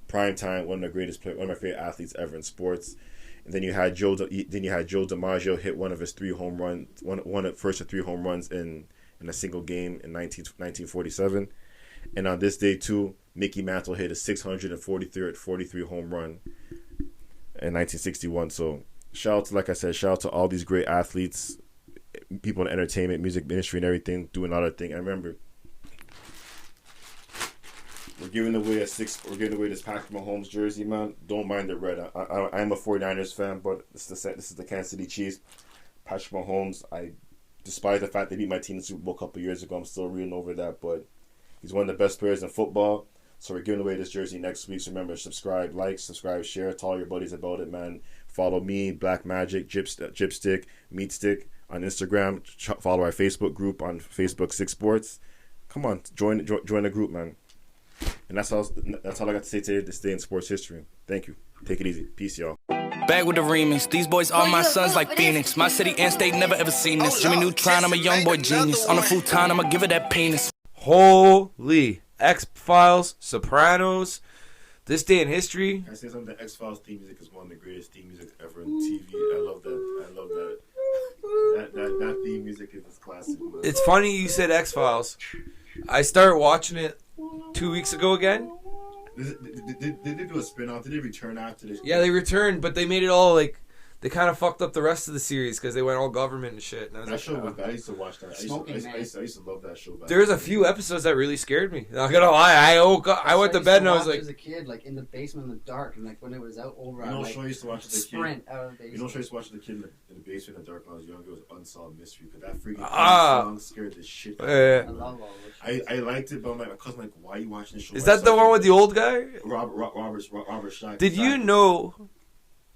prime time, one of my favorite athletes ever in sports. And then you had Joe DiMaggio hit one of his 3 home runs, one of first of 3 home runs in a single game in 1947. And on this day, too, Mickey Mantle hit a 643 home run in 1961. So, shout out to all these great athletes, people in entertainment, music industry, and everything, doing all that thing. I remember we're giving away this Patrick Mahomes jersey, man. Don't mind the red. I'm a 49ers fan, but this is the Kansas City Chiefs. Patrick Mahomes, despite the fact they beat my team in the Super Bowl a couple years ago, I'm still reeling over that, but he's one of the best players in football. So we're giving away this jersey next week. So remember, subscribe, share, tell all your buddies about it, man. Follow me, Black Magic, Gypstick, Meat Stick on Instagram. Follow our Facebook group on Facebook, 6Sports. Come on, join the group, man. And that's all I got to say today. This day in sports history. Thank you. Take it easy. Peace, y'all. Back with the remix. These boys are my sons like Phoenix. My city and state never ever seen this. Jimmy Neutron, I'm a young boy genius. On a futon, I'ma give it that penis. Holy X-Files, Sopranos, This Day in History. Can I say something? The X-Files theme music is one of the greatest theme music ever in TV. I love that. That theme music is classic. Man. It's funny you said X-Files. I started watching it 2 weeks ago again. Did they do a spin-off? Did they return after this? Yeah, they returned, but they made it all like they kind of fucked up the rest of the series because they went all government and shit. And I was show was bad. I used to watch that. I used to love that show. There's a few episodes that really scared me. Not gonna lie, I went to bed and I was like, as a kid, like in the basement in the dark, and like when it was out over, show I used to watch as a kid. Sprint out of the basement. You know, show I used to watch as a kid in the basement in the dark when I was younger. It was Unsolved Mystery because that freaking song scared the shit out of me. I love all this. I liked it, but my cousin like, why are you watching this show? Is that the one with the old guy? Robert Shack. Did you know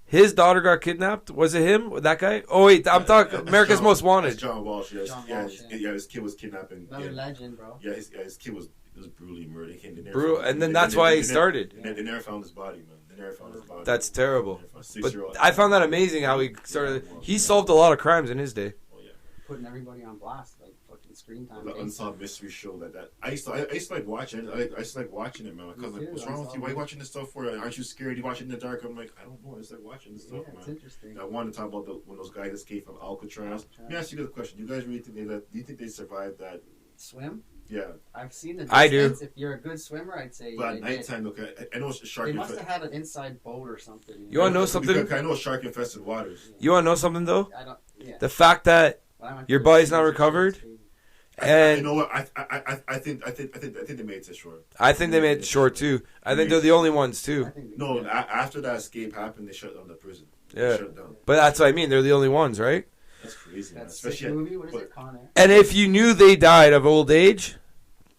his daughter got kidnapped? Was it him? That guy? Oh wait, I'm talking America's Most Wanted. John Walsh. His kid was kidnapping. Another legend, bro. Yeah, his kid was brutally murdered. Brutal, and then that's why he started. They never found his body, man. They never found his body. That's terrible. But I found that amazing how he started. He solved a lot of crimes in his day. Oh yeah, putting everybody on blast, like fucking screen time. The Unsolved Mystery show that I used to like watching. I used to like watching it, man. My cousin like, what's wrong with you? Why are you watching this stuff for? Aren't you scared? You watch it in the dark? I'm like, I don't know. I just like watching this stuff, man. It's interesting. I wanted to talk about when those guys escaped from Alcatraz. Let me ask you this question: you guys really think do you think they survived that? Swim? Yeah. I've seen the distance. I do. If you're a good swimmer, I'd say. But at nighttime, look, I know it's a shark. They must have had an inside boat or something. You want to know something? I know shark infested waters. You want to know something though? I don't. Yeah. The fact that your body's not recovered, And you know what? I think they made it short. I think they made it short too. I think they're the only ones too. No, after that escape happened, they shut down the prison. Yeah, shut down. but that's what I mean. They're the only ones, right? That's crazy. Man. That Especially sick movie. What is it? Con Air. And if you knew they died of old age,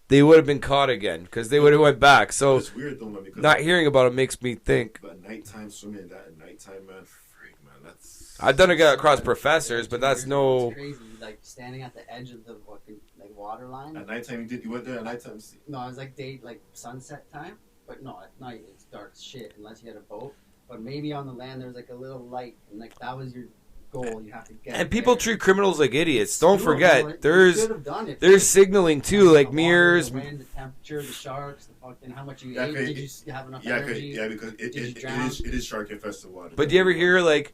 they would have been caught again because they would have went back. So it's weird though, man. Because not hearing about it makes me think. But nighttime swimming, that at nighttime, man, freak, man. That's. I've done it across professors, but that's no. It's crazy. Like standing at the edge of the fucking water line. At nighttime, you went there at nighttime. No, it was like sunset time. But no, at night it's dark as shit unless you had a boat. But maybe on the land there was like a little light, and like that was your goal. You have to get. And people there. treat criminals like idiots. Don't No, forget, you there's should have done it. there's signaling too, like The water, mirrors. the wind, the temperature, the sharks, the fucking how much you Yeah, ate. cause Did you have enough Yeah, energy? because Did you it drown? is shark infested water. But do you ever hear like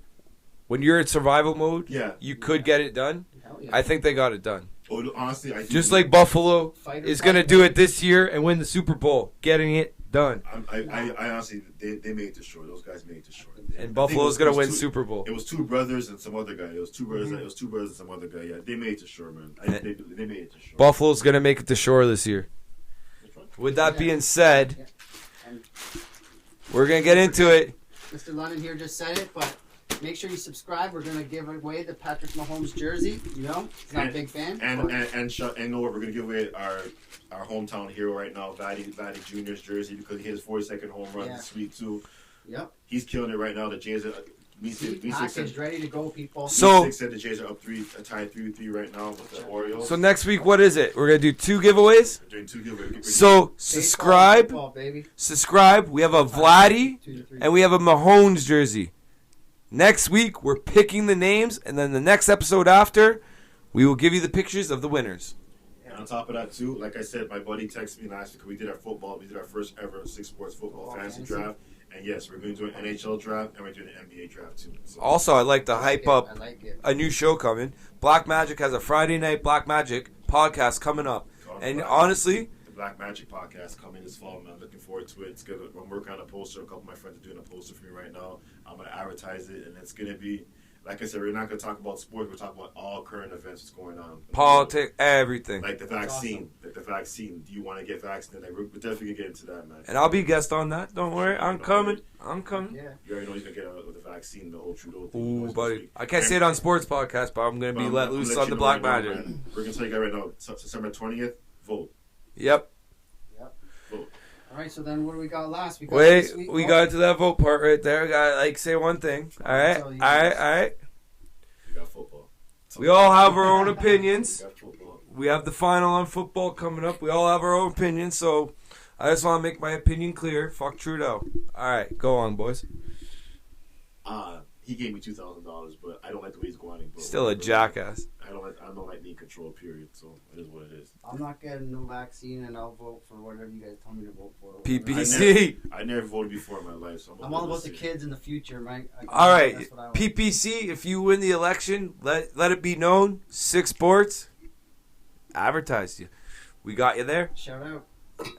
when you're in survival mode, Yeah. you could get it done? Hell yeah. I think they got it done. Oh, honestly, I think Just like Buffalo Fight or is flight, going to do man. it this year and win the Super Bowl. Getting it done. I honestly, they made it short. Those guys made it short. And Buffalo's going to win Super Bowl. It was two brothers and some other guy. It was two brothers. It was two brothers and some other guy. Yeah, they made it to shore, man. They made it to shore. Buffalo's going to make it to shore this year. With that being said, And we're going to get into it. Mr. London here just said it, but make sure you subscribe. We're gonna give away the Patrick Mahomes jersey. You know, he's not a big fan. And know what? We're gonna give away our hometown hero right now, Vladdy Jr.'s jersey because he hit his 42nd home run this week too. Yep. He's killing it right now. The Jays are. Package ready to go, people. So- Six said the Jays are up tied 3-3 right now with the Orioles. So next week, what is it? We're going to do 2 giveaways. We're doing 2 giveaways. So subscribe. Baseball, baby. Subscribe. We have a Vladdy 2 to 3. and we have a Mahomes jersey. Next week, we're picking the names, and then the next episode after, we will give you the pictures of the winners. And on top of that, too, like I said, my buddy texted me last week. We did our first ever 6Sports football fantasy draft. And yes, we're going to do an NHL draft, and we're doing an NBA draft, too. So, Also, I'd like to hype up I like it. a new show coming. Black Magic has a Friday night Black Magic podcast coming up. And honestly, the Black Magic podcast coming this fall, man. I'm looking forward to it. It's gonna. I'm working on a poster. A couple of my friends are doing a poster for me right now. I'm gonna advertise it, and it's gonna be, like I said, we're not gonna talk about sports. We're talking about all current events that's going on. politics, everything. Like the vaccine. Like the vaccine. Do you want to get vaccinated? Like, we're definitely gonna get into that, man. And I'll be a guest on that. Don't worry, I'm coming. I'm coming. Yeah. You already know he's gonna get out with the vaccine, the whole Trudeau thing. Ooh, buddy. I can't say it on sports podcast, but I'm gonna be let loose on the Black Magic. We're gonna tell you guys right now. September 20th. Vote. Yep. All right, so then what do we got last? We got Wait, this week. we got to that vote part right there. We got like say one thing. All right, all right, all right. We got football. We all have our own opinions. We got football. We have the final on football coming up. We all have our own opinions, so I just want to make my opinion clear. Fuck Trudeau. All right, go on, boys. He gave me $2,000, but I don't like the way he's going. Still a jackass. I don't like being control. Period. So it is what it is. I'm not getting no vaccine, and I'll vote for whatever you guys tell me to vote for. PPC. I never voted before in my life, so I'm all about the kids in the future, right? All right, That's what I want. PPC. If you win the election, let it be known. 6Sports advertised you. We got you there. Shout out.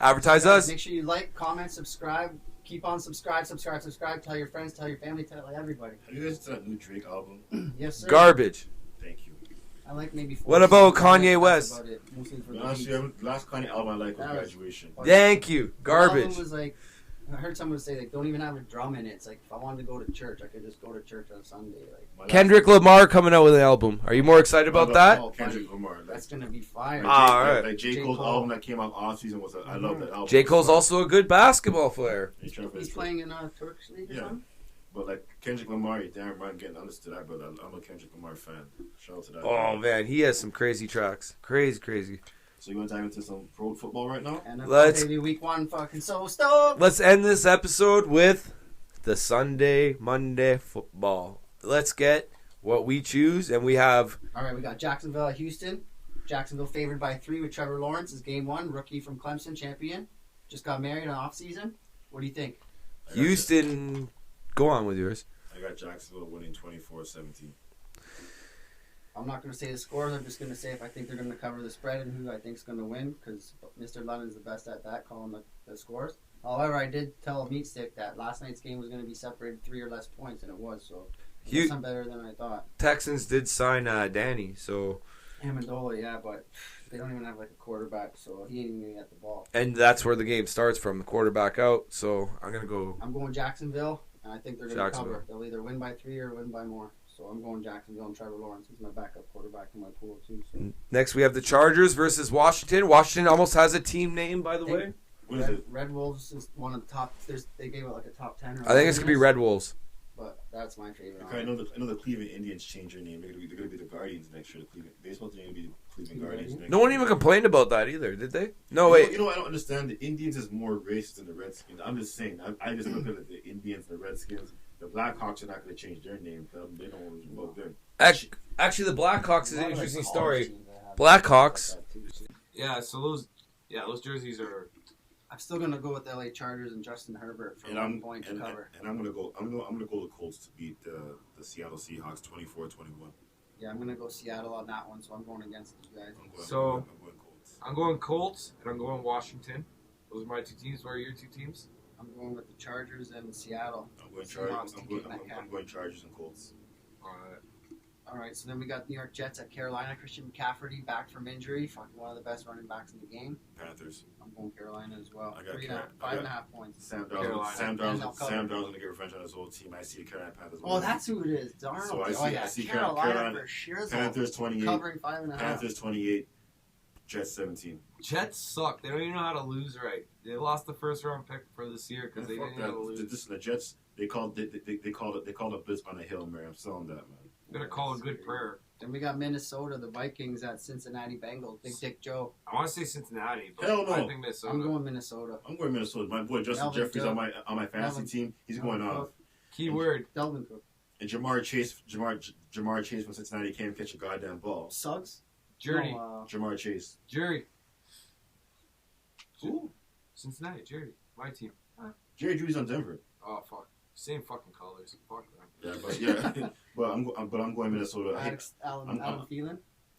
Advertise Guys, us. Make sure you like, comment, subscribe. Keep on subscribe. Tell your friends, tell your family, tell everybody. Have you guys listened to that new Drake album? Yes, sir. Garbage. Thank you. I like maybe. What about songs. Kanye That's West? about it. Mostly for the Honestly, beats. last Kanye album I liked was That was- Graduation. Thank you. The album Garbage. was like, I heard someone say like, don't even have a drum in it. It's like if I wanted to go to church, I could just go to church on Sunday. Like My last- Kendrick Lamar coming out with an album. Are you more excited about that? Oh, Kendrick buddy, Lamar. that's gonna be fire. All right. Like J. J. Cole's Cole. album that came out off season was. I love that album. J. Cole's also a good basketball player. He's playing in a Turkish league or Yeah. something. But like Kendrick Lamar, damn right, getting understood that, brother. I'm a Kendrick Lamar fan. Shout out to that. Oh man, he has some crazy tracks. Crazy. So you want to dive into some pro football right now? And Let's- baby, week 1, fucking so stoked. Let's end this episode with the Sunday, Monday football. Let's get what we choose, and we have All right, we got Jacksonville at Houston. Jacksonville favored by 3 with Trevor Lawrence as game 1, rookie from Clemson, champion. Just got married on off season. What do you think? Houston. Go on with yours. I got Jacksonville winning 24-17. I'm not going to say the scores. I'm just going to say if I think they're going to cover the spread and who I think is going to win because Mr. London's the best at that, calling the scores. However, I did tell Meat Stick that last night's game was going to be separated 3 or less points, and it was. So I guess I'm better than I thought. Texans did sign Danny, so Amendola, yeah, but they don't even have like a quarterback, so he ain't even gonna get the ball. And that's where the game starts from, the quarterback out. So I'm gonna go. I'm going Jacksonville, and I think they're gonna Jacksonville. cover. They'll either win by 3 or win by more. So I'm going Jacksonville, and Trevor Lawrence is my backup quarterback in my pool too. So. Next, we have the Chargers versus Washington. Washington almost has a team name, by the way. What is it? Red Wolves is one of the top. They gave it like a top 10. Or I think it's gonna be Red Wolves. But that's my favorite. Okay, I know the Cleveland Indians changed their name. They're gonna be the Guardians next year. The Cleveland baseball team gonna be the Cleveland Guardians next No one year. even complained about that either, did they? No, wait. You know, I don't understand. The Indians is more racist than the Redskins. I'm just saying. I just look at the Indians and the Redskins. The Blackhawks are not going to change their name. They don't vote them. Actually, the Blackhawks is an interesting story. Blackhawks. Yeah, so those jerseys are. I'm still gonna go with LA Chargers and Justin Herbert for 1 point to cover. And I'm gonna go the Colts to beat the Seattle Seahawks 24-21. Yeah, I'm gonna go Seattle on that one, so I'm going against you guys. I'm going Colts. I'm going Colts and I'm going Washington. Those are my two teams. What are your two teams? I'm going with the Chargers and Seattle. I'm going Chargers and Colts. All right, so then we got New York Jets at Carolina. Christian McCaffrey back from injury. Fucking one of the best running backs in the game. Panthers. I'm going Carolina as well. I got 5.5 points. Sam Darnold's gonna get revenge on his whole team. I see the Carolina Panthers. Oh, that's who it is. Darnold. So I see Carolina for sure. Panthers 28. Covering 5.5. Panthers 28. Jets 17. Jets suck. They don't even know how to lose right. They lost the first round pick for this year because they didn't know how to lose. The Jets. They called a blitz on a Hail Mary. I'm selling that, man. I'm gonna call a good prayer. Then we got Minnesota, the Vikings at Cincinnati Bengals. Big Dick Joe. I want to say Cincinnati, but Hell no. I think Minnesota. I'm going Minnesota. My boy Justin Melvin Jeffries Cook. on my fantasy Melvin- team. He's Melvin going off. Cook. Keyword. Delvin Cook. And Jamar Chase from Cincinnati can't catch a goddamn ball. Suggs. Jerry. No, Jamar Chase. Jerry. Who? Cincinnati. Jerry. My team. Jerry Judy's on Denver. Oh fuck. Same fucking colors. Fuck them. Yeah, but I'm going Minnesota. Adam Thielen.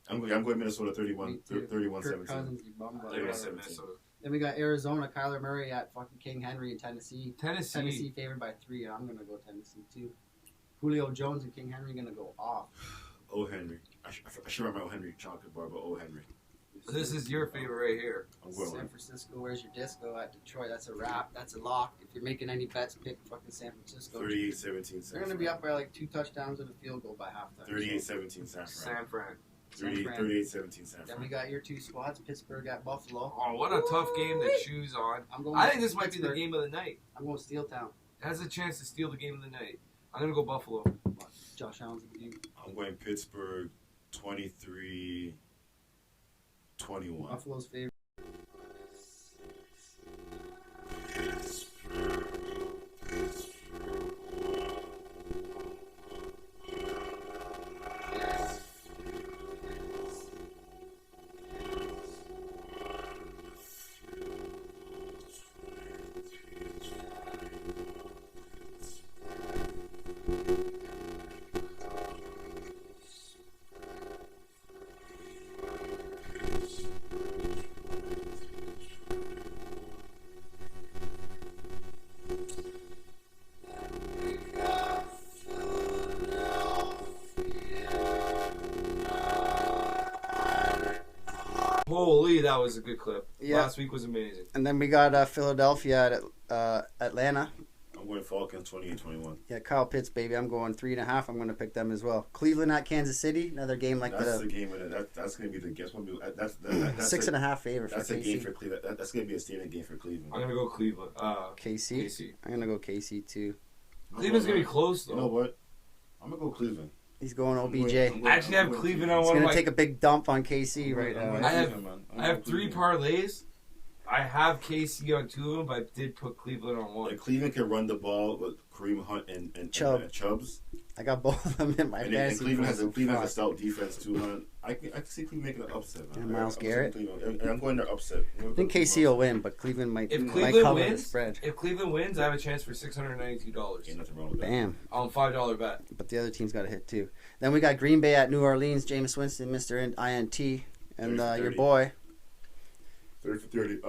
I'm going Minnesota 31 Kirk 17. Cousins, you bum. I think I said Minnesota. Then we got Arizona, Kyler Murray at fucking King Henry in Tennessee. Tennessee. Tennessee favored by 3, and I'm gonna go Tennessee too. Julio Jones and King Henry gonna go off. O. Henry. I should write my O. Henry chocolate bar, but O. Henry. This is your favorite right here. I'm going San with Francisco, where's your disco? At Detroit, that's a wrap. That's a lock. If you're making any bets, pick fucking San Francisco. 38-17 They're gonna be up by like 2 touchdowns and a field goal by halftime. 38-17 San Fran. San Fran. 38-17 San Then Fran. we got your 2 squads, Pittsburgh at Buffalo. Oh, what a tough game to choose on. I think this might be the game of the night. I'm going Steel Town. It has a chance to steal the game of the night. I'm going to go Buffalo. Josh Allen's a dude. I'm going Pittsburgh 23-21. Buffalo's favorite. Holy, that was a good clip. Yeah. Last week was amazing. And then we got Philadelphia at Atlanta. I'm going Falcons 28-21. Yeah, Kyle Pitts, baby. I'm going 3.5. I'm going to pick them as well. Cleveland at Kansas City. Another game like That's the game. That's going to be the guess. That's 6.5 favorite for That's a game KC. for Cleveland. That's going to be a statement game for Cleveland. I'm going to go Cleveland. KC. KC. I'm going to go KC too. Cleveland's going to be close, though. You know what? I'm going to go Cleveland. He's going OBJ. I actually have Cleveland on He's one of going my... to take a big dump on KC right now. I have 3 parlays. I have KC on 2 of them, but I did put Cleveland on 1. Like Cleveland can run the ball with Kareem Hunt and Chubbs. I got both of them in my And fantasy. Cleveland has a stout defense too, man. I can see Cleveland making an upset, man. And Myles Garrett. And I'm going to upset. I think KC will win, but Cleveland might If cover Cleveland the wins, spread. I have a chance for $692 Ain't nothing wrong with that. Bam. on $5 bet. But the other team's got to hit too. Then we got Green Bay at New Orleans. Jameis Winston, Mr. INT. And 30. your boy. 30 for 30.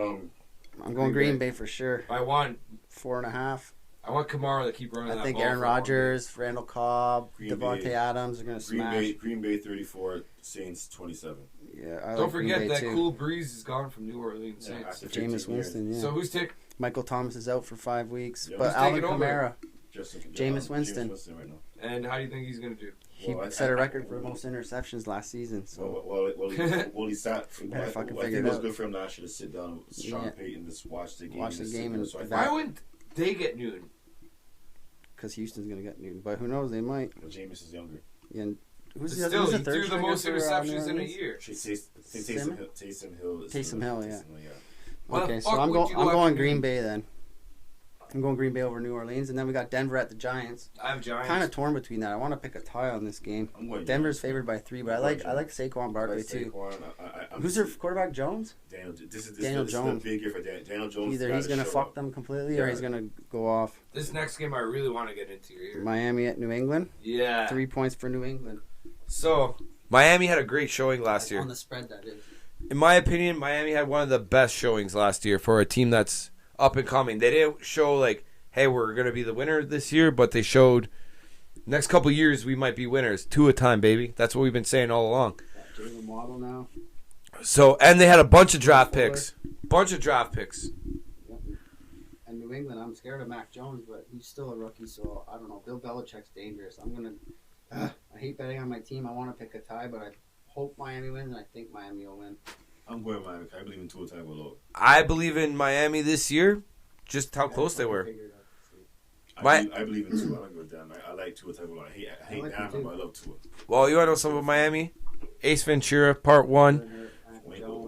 I'm going Green Bay for sure. By 1. 4.5. I want Kamara to keep running that I think ball Aaron for one Rodgers, Randall Cobb, Green Devontae Bay. Adams are going to smash. Green Bay 34, Saints 27. Yeah, day. I Don't like Green forget Bay that too. cool breeze is gone from New Orleans Yeah, Saints. after 15 Jameis years. Winston, yeah. So who's taking? Michael Thomas is out for 5 weeks, Yeah. but Who's Alvin taking over? Kamara, Jameis Winston. right now. And how do you think he's going to do? he Well, set a record for most interceptions last season. So He sat. better fucking I figure think it it was out. good for him last year to sit down with Sean Yeah. Payton and just watch the game. Watch the game and so I Why wouldn't they get Newton? because Houston's going to get Newton, but who knows? They might. Well, Jameis is younger. And who's But the, still, who's he the third threw the stringer most for, New interceptions in a Orleans? year. Taysom Hill. Taysom Hill, yeah. Why the Okay, so fuck I'm would you going go after Green Newton? Bay then. I'm going Green Bay over New Orleans, and then we got Denver at the Giants. I have Giants. Kind of torn between that. I want to pick a tie on this game. I'm going Denver's Giants. favored by 3, but I I'm like going Saquon Barkley too. I'm Who's their quarterback? Jones. Daniel Jones. Big year for Daniel Jones. Either he's gonna fuck them completely, or Yeah. he's gonna go off. This next game I really want to get into here. Miami at New England. Yeah. 3 points for New England. So, Miami had a great showing last year. On the spread, that is. In my opinion, Miami had one of the best showings last year for a team that's up and coming. They didn't show like, hey, we're going to be the winner this year, but they showed next couple years we might be winners. 2 a time, baby. That's what we've been saying all along. Got Jalen Waddle now. So, and they had a bunch of draft picks. And New England, I'm scared of Mac Jones, but he's still a rookie, so I don't know. Bill Belichick's dangerous. I hate betting on my team. I want to pick a tie, but I hope Miami wins, and I think Miami will win. I'm going Miami. I believe in Tua Tagovailoa. I believe in Miami this year, just how close they were. I believe in Tua. I don't give a damn. I like Tua Tagovailoa. I hate like him Damn, too. but I love Tua. Well, you want to know something about Miami? Ace Ventura, Part 1.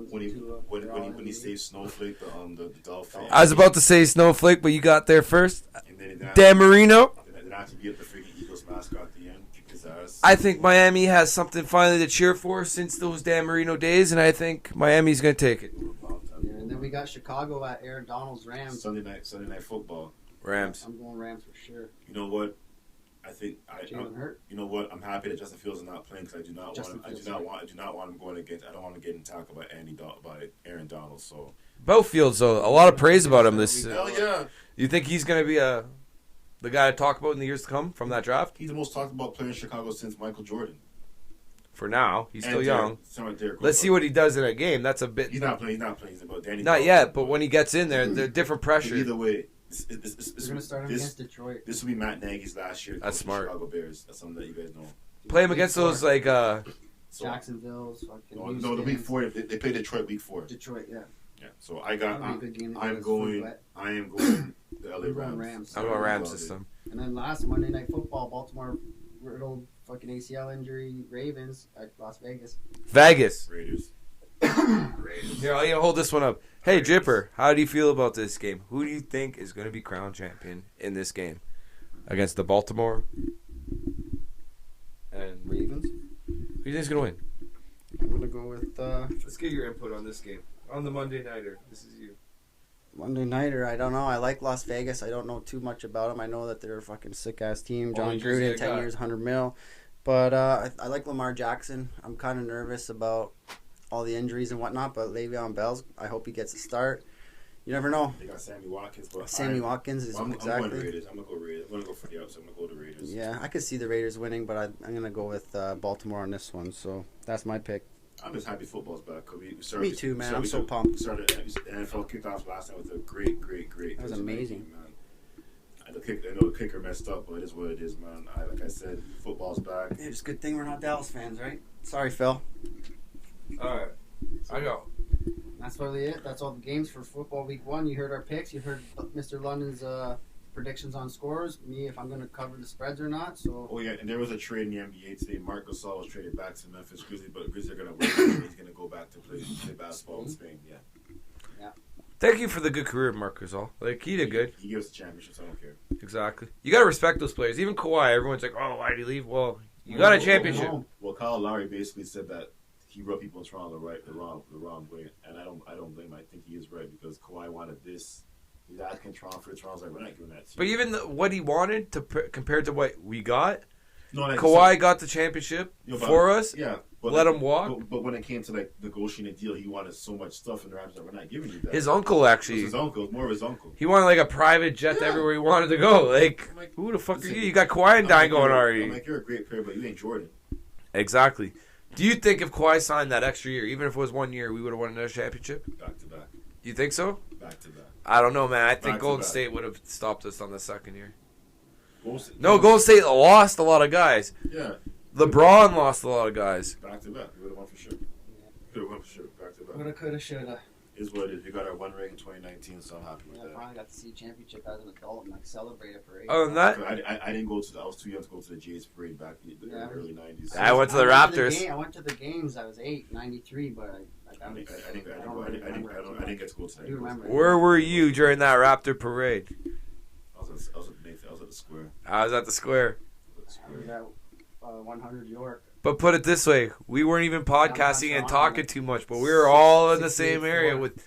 When he saved Snowflake, the Dolphin. I was about to say Snowflake, but you got there first. And then Dan Marino. Then I have to get the freaking Eagles mascot at the end. Kick his ass. I think Miami has something finally to cheer for since those Dan Marino days, and I think Miami's going to take it. Yeah, and then we got Chicago at Aaron Donald's Rams. Sunday night football. Rams. I'm going Rams for sure. You know what? I think Jalen Hurt. You know what? I'm happy that Justin Fields is not playing because I do not want him going against. I don't want him getting tackled by Aaron Donald. So Both Fields, though, a lot of praise about him. This. hell yeah, You think he's going to be the guy to talk about in the years to come from that draft? he's the most talked about player in Chicago since Michael Jordan. For now, he's still young. Derek Let's see what he does in a game. That's a bit. He's not playing. He's not playing. He's about Danny. Not yet, but when he gets in there, they're different pressure. Either way, We're going to start him against Detroit. This will be Matt Nagy's last year. That's coaching smart. Chicago Bears. That's something that you guys know. Play him against those like. So, Jacksonville's fucking no, the week 4 they played Detroit week 4. Detroit, yeah. Yeah. So I got. That'll be a good game to I get am his going. foot wet. I am going. The LA I'm going Rams. Rams. I'm going Rams this time. And then last Monday Night Football, Baltimore riddled fucking ACL injury Ravens at Las Vegas. Vegas. Raiders. Here, I'll hold this one up. Hey, Jipper, how do you feel about this game? Who do you think is going to be crowned champion in this game against the Baltimore? And Ravens. who do you think is going to win? I'm going to go with Let's get your input on this game. On the Monday Nighter, this is you. Monday Nighter. I don't know. I like Las Vegas. I don't know too much about them. I know that they're a fucking sick-ass team. John Only jersey I Gruden, 10 got. years, 100 mil. But I like Lamar Jackson. I'm kind of nervous about all the injuries and whatnot, but Le'Veon Bell, I hope he gets a start. You never know. They got Sammy Watkins. But Sammy Watkins is I'm exactly. going to Raiders. I'm going to go Raiders. I'm going to go for the upset. I'm going to go to Raiders. Yeah, I could see the Raiders winning, but I'm going to go with Baltimore on this one. So that's my pick. I'm just happy football's back. Me too, man. I'm so pumped. We started the NFL kicked off last night with a great. That was amazing. Game, man. I know the kicker messed up, but it is what it is, man. Like I said, football's back. It's a good thing we're not Dallas fans, right? Sorry, Phil. All right. I go. That's really it. That's all the games for football week 1. You heard our picks. You heard Mr. London's predictions on scores. Me, if I'm going to cover the spreads or not. So. Oh yeah, and there was a trade in the NBA today. Marc Gasol was traded back to Memphis Grizzlies, but the Grizzlies are going to win. He's going to go back to play basketball in Spain. Yeah. Thank you for the good career, Marc Gasol. Like, he did good. He gives us championships. I don't care. Exactly. You got to respect those players. Even Kawhi, everyone's like, oh, why did he leave? Well, you got a championship. Well, Kyle Lowry basically said that he rubbed people in Toronto the wrong way, and I don't blame him. I think he is right because Kawhi wanted this. He's asking Toronto for it. Toronto's like, we're not giving that to you. But even what he wanted compared to what we got, No, like, Kawhi got the championship for us. Yeah, let him walk. But when it came to like negotiating a deal, he wanted so much stuff, and the Rams like, we're not giving you that. His uncle actually. It was his uncle. It was more of his uncle. He wanted like a private jet to everywhere he wanted to go. Like, I'm like, who the fuck listen, are you? You got Kawhi and Dine going already. I'm like, you're a great player, but you ain't Jordan. Exactly. Do you think if Kawhi signed that extra year, even if it was 1 year, we would have won another championship? Back to back. You think so? Back to back. I don't know, man. I think Back to Golden back. State would have stopped us on the second year. No, Golden State lost a lot of guys. Yeah. LeBron lost a lot of guys. Back to back. We would have won for sure. Could have won for sure. Back to back. Woulda, coulda, shoulda. Is what it is. We got our one ring in 2019, so I'm happy with Yeah, I that. finally got to see championship as an adult and like celebrate a parade. Other than that, I didn't go to. I was too young to go to the Jays parade back in the early '90s. I went to the Raptors. I went to the games. I was 93, but I I didn't get to go to that. I do remember. where were you during that Raptor parade? I was at Nathan. I was at the square. I was at the square. I was at 100 York. But put it this way, we weren't even podcasting and talking too much, but we were all in the same area with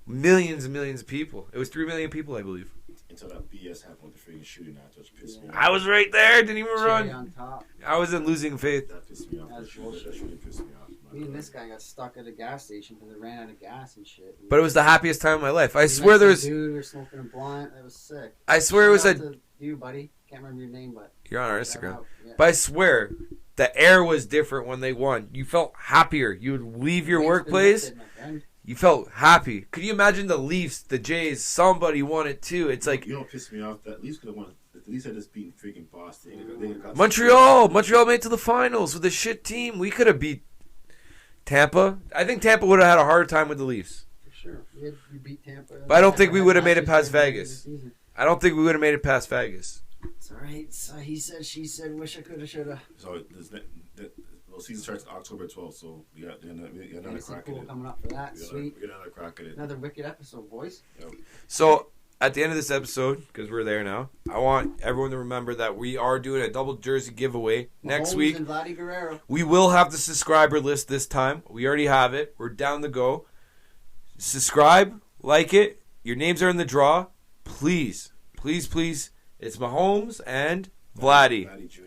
millions and millions of people. It was 3 million people, I believe. Until that BS happened with the freaking shooting match, which pissed me off. I was right there, didn't even Cherry run. on top. I wasn't losing faith. That pissed me off. That's That bullshit. shooting pissed me off. Me and this guy got stuck at a gas station because it ran out of gas and shit. But it was the happiest time of my life. I We swear met there some was. dude, we were smoking a blunt. That was sick. I swear it was Shout a. out to you, buddy. Can't remember your name, but You're on our shout Instagram. out. Yeah. But I swear, the air was different when they won. You felt happier. You would leave your Weight's been workplace. lifted, my friend. You felt happy. Could you imagine the Leafs, the Jays, somebody won it too? It's like You know what pissed me off? That Leafs could have won. At least had just beaten freaking Boston. They could've got Montreal made it to the finals with a shit team. We could have beat Tampa. I think Tampa would have had a hard time with the Leafs. For sure. We beat Tampa. But I don't think we would have made it past Matches during the Vegas. season. I don't think we would have made it past Vegas. It's alright. So he said, she said, wish I coulda, shoulda. So the season starts October 12th, so we got another Fantasy crack at pool it. coming up for that. Sweet. We got another crack at it. Another wicked episode, boys. So at the end of this episode, because we're there now, I want everyone to remember that we are doing a double jersey giveaway next Mahomes week. and Vladdy Guerrero. We will have the subscriber list this time. We already have it. We're down to go. Subscribe, like it. Your names are in the draw. Please, please, please. It's Mahomes and Vladdy. Vladdy Jr.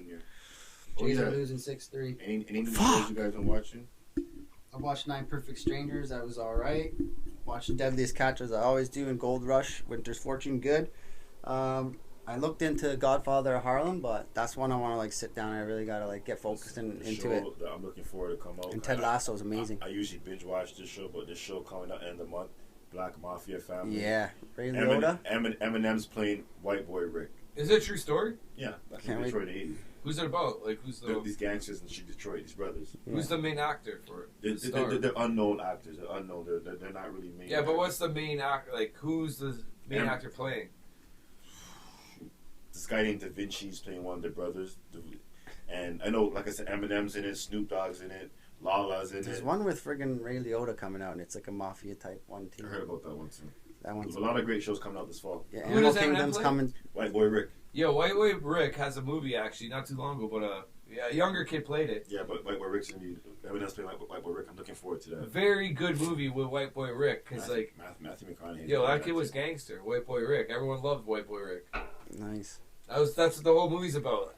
Jays are losing 6-3. Any new shows you guys been watching? I watched 9 Perfect Strangers. That was alright. Watching Deadliest Catch as I always do in Gold Rush. Winter's Fortune, good. I looked into Godfather of Harlem, but that's one I want to like sit down. I really gotta like get focused into it. That I'm looking forward to come out. And Ted Lasso is amazing. I usually binge watch this show, but this show coming out end of the month, Black Mafia Family. Yeah, Ray Liotta. Eminem's playing White Boy Rick. Is it a true story? Yeah, that's Can't in wait. Detroit in the 80s. Who's it about? Like, who's These gangsters in Detroit, these brothers. who's the main actor for it? The star? They're unknown actors. They're unknown. They're not really main. Yeah, but actors. what's the main actor? Like, who's the main Em- actor playing? This guy named Da Vinci's playing one of the brothers. And I know, like I said, Eminem's in it, Snoop Dogg's in it, Lala's in There's it. one with friggin' Ray Liotta coming out, and it's like a mafia type one I too. heard about that one too. That one's There's a lot of great shows coming out this fall. yeah. Who Animal does Eminem Kingdom's play? coming. White Boy Rick. Yo, White Boy Rick has a movie actually not too long ago, but a younger kid played it. Yeah, but White Boy Rick's gonna be Eminem's playing White Boy Rick. I'm looking forward to A that. very good movie with White Boy Rick, cause like, Matthew McConaughey. yo, that kid was gangster. White Boy Rick. Everyone loved White Boy Rick. Nice. That's what the whole movie's about.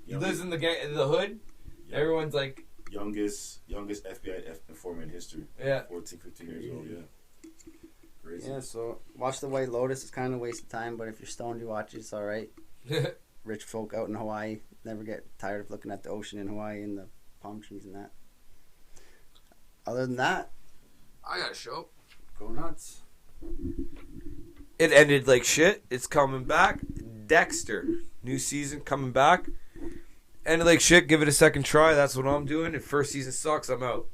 He lives in the hood. Yeah. Everyone's like, youngest FBI informant in history. yeah. 14, 15 years old. Yeah. Crazy. Yeah, so watch The White Lotus. It's kind of a waste of time, but if you're stoned, you watch it. It's all right. Rich folk out in Hawaii never get tired of looking at the ocean in Hawaii and the palm trees and that. Other than that, I got a show. go nuts. It ended like shit. It's coming back. Dexter, new season coming back. Ended like shit. Give it a second try. That's what I'm doing. If first season sucks, I'm out.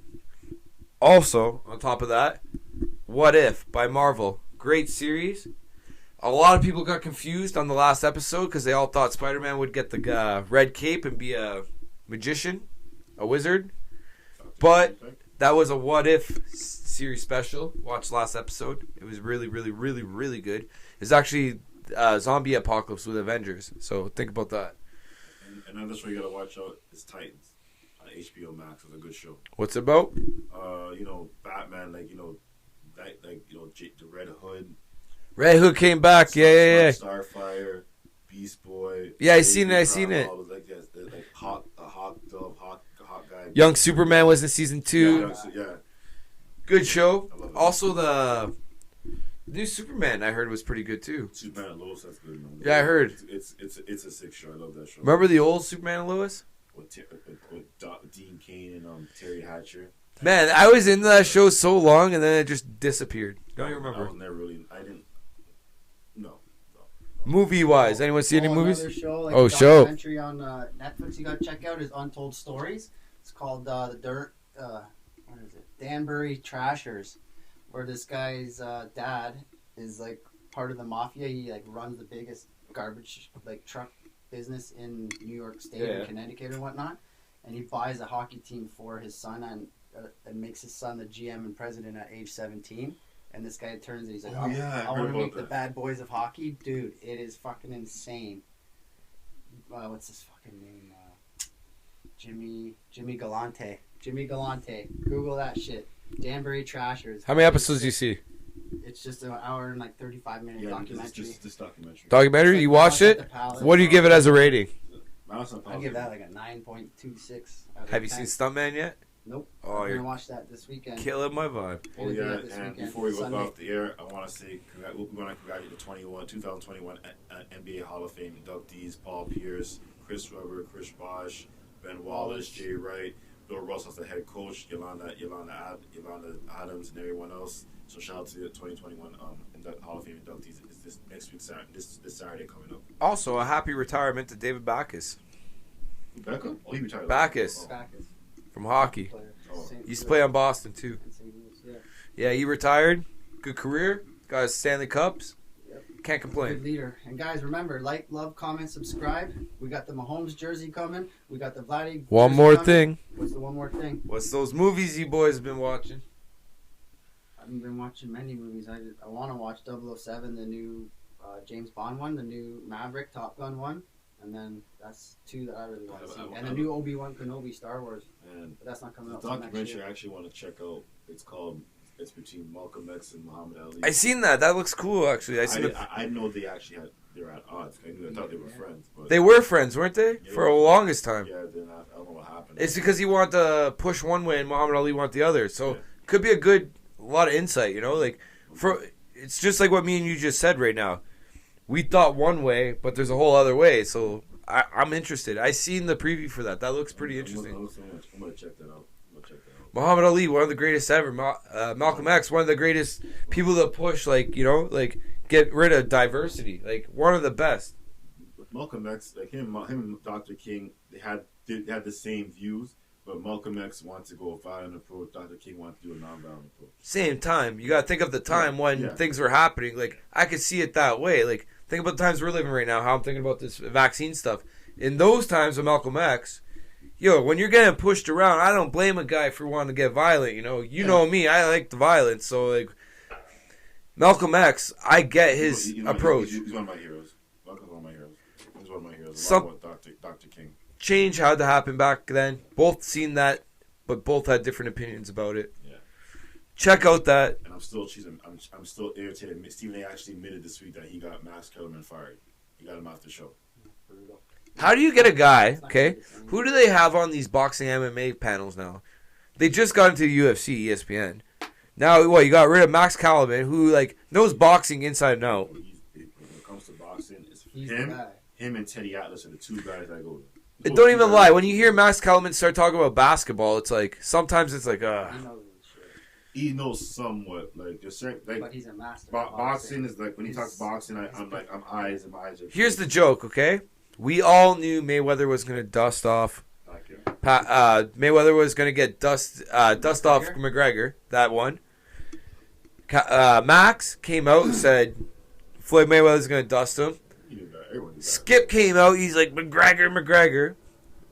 Also, on top of that, What If by Marvel. Great series. A lot of people got confused on the last episode because they all thought Spider-Man would get the red cape and be a magician, a wizard. But that was a What If series special. Watch last episode. It was really, really, really, really good. It's actually zombie apocalypse with Avengers. So think about that. And another show you gotta watch out is Titans on HBO Max. It's a good show. What's it about? Batman, the Red Hood. Red Hood came back. Yeah. Starfire, Beast Boy. Yeah, I seen it. Hawk Dove, Hawk guy. Young Superman was in season 2. Yeah. Good show. I love it. Also, the new Superman I heard was pretty good too. Superman and Lois, that's good. Man. Yeah, I heard. It's a sick show. I love that show. Remember the old Superman and Lois? With Dean Cain and Terry Hatcher. Man, I was into that show so long and then it just disappeared. Don't you remember? I was never really. I didn't. No. Movie wise, anyone see any movies? Another show, like Oh, a show. documentary on Netflix you got to check out is Untold Stories. It's called the Dirt. What is it? Danbury Trashers, where this guy's dad is like part of the mafia. He like runs the biggest garbage like truck business in New York State Yeah. and Connecticut and whatnot. And he buys a hockey team for his son and makes his son the GM and president at age 17. And this guy turns and he's like, Oh, yeah, I I heard want to about make the that. bad boys of hockey. Dude, it is fucking insane. What's his fucking name? Jimmy Galante. Jimmy Galante. Google that shit. Danbury Trashers. How many episodes do you see? It's just an hour and like 35-minute Yeah, documentary. this documentary. Documentary? It's You like watched Malice it? at the Palace. What do you give it as a rating? I'll give that like a 9.26. Have you seen Stuntman yet? Nope. Oh, I'm you're gonna watch that this weekend. killing my vibe. Oh Gonna do yeah, that this and weekend, before we go Sunday. off the air, I want to say we want to congratulate the 2021 NBA Hall of Fame inductees: Paul Pierce, Chris Webber, Chris Bosh, Ben Wallace, Jay Wright, Bill Russell as the head coach, Yolanda Adams, and everyone else. So shout out to the 2021 Hall of Fame inductees. It's this next week Saturday, this Saturday coming up. Also, a happy retirement to David Backus Beckham? Oh, he retired. Backus. Backus. from hockey. Player. Oh. St. He used to Louis. play on Boston too. St. Louis, yeah. Yeah, he retired. Good career. Got his Stanley Cups. Yep. Can't Good complain. leader. And guys, remember, like, love, comment, subscribe. We got the Mahomes jersey coming. We got the Vladdy. One jersey more coming. thing. What's the one more thing? What's those movies you boys have been watching? I haven't been watching many movies. I want to watch 007, the new James Bond one, the new Maverick, Top Gun one, and then that's two that I really want to see. And the new Obi-Wan Kenobi Star Wars, And but that's not coming the out till next documentary year. I actually want to check out. It's between Malcolm X and Muhammad Ali. I seen that. That looks cool, actually. I seen it. I know they actually they're at odds. I thought they were friends, but They were friends, weren't they? For the longest time. yeah, then I don't know what happened. It's because he wanted to push one way and Muhammad Ali wanted the other. So Yeah. could be a lot of insight, you know? Like it's just like what me and you just said right now. We thought one way, but there's a whole other way. So I'm interested. I seen the preview for that. That looks pretty interesting. I'm gonna check that out. Muhammad Ali, one of the greatest ever. Malcolm X, one of the greatest people that push, get rid of diversity. Like, one of the best. With Malcolm X, like him and Dr. King, they had the same views, but Malcolm X wanted to go a violent approach. Dr. King wanted to do a nonviolent approach. Same time. You got to think of the time when Yeah. things were happening. Like, I could see it that way. Like, think about the times we're living right now, how I'm thinking about this vaccine stuff. In those times with Malcolm X, when you're getting pushed around, I don't blame a guy for wanting to get violent, you know. You know me, I like the violence. So, like, Malcolm X, I get his approach. He's one of my heroes. Malcolm's one of my heroes. He's one of my heroes. Some- Along with Dr. King. Change had to happen back then. Both seen that, but both had different opinions about it. Yeah. Check out that. And I'm still irritated. Stephen A. actually admitted this week that he got Max Kellerman fired. He got him off the show. Brutal. How do you get a guy, okay? Who do they have on these boxing MMA panels now? They just got into UFC, ESPN. Now, you got rid of Max Kellerman, who, knows boxing inside and out. When it comes to boxing, it's He's the guy. him and Teddy Atlas are the two guys I go to. And don't even lie. When you hear Max Kellerman start talking about basketball, it's like, sometimes it's like, He knows his shit. He knows somewhat. Like, there's certain, But he's a master. boxing is like, when he talks boxing, I'm eyes and my eyes are. Here's the joke, okay? We all knew Mayweather was going to dust off. Mayweather was going to get dust off McGregor, that one. Max came out and said Floyd Mayweather's going to dust him. He knew that. Everyone knew that. Skip came out. He's like, McGregor.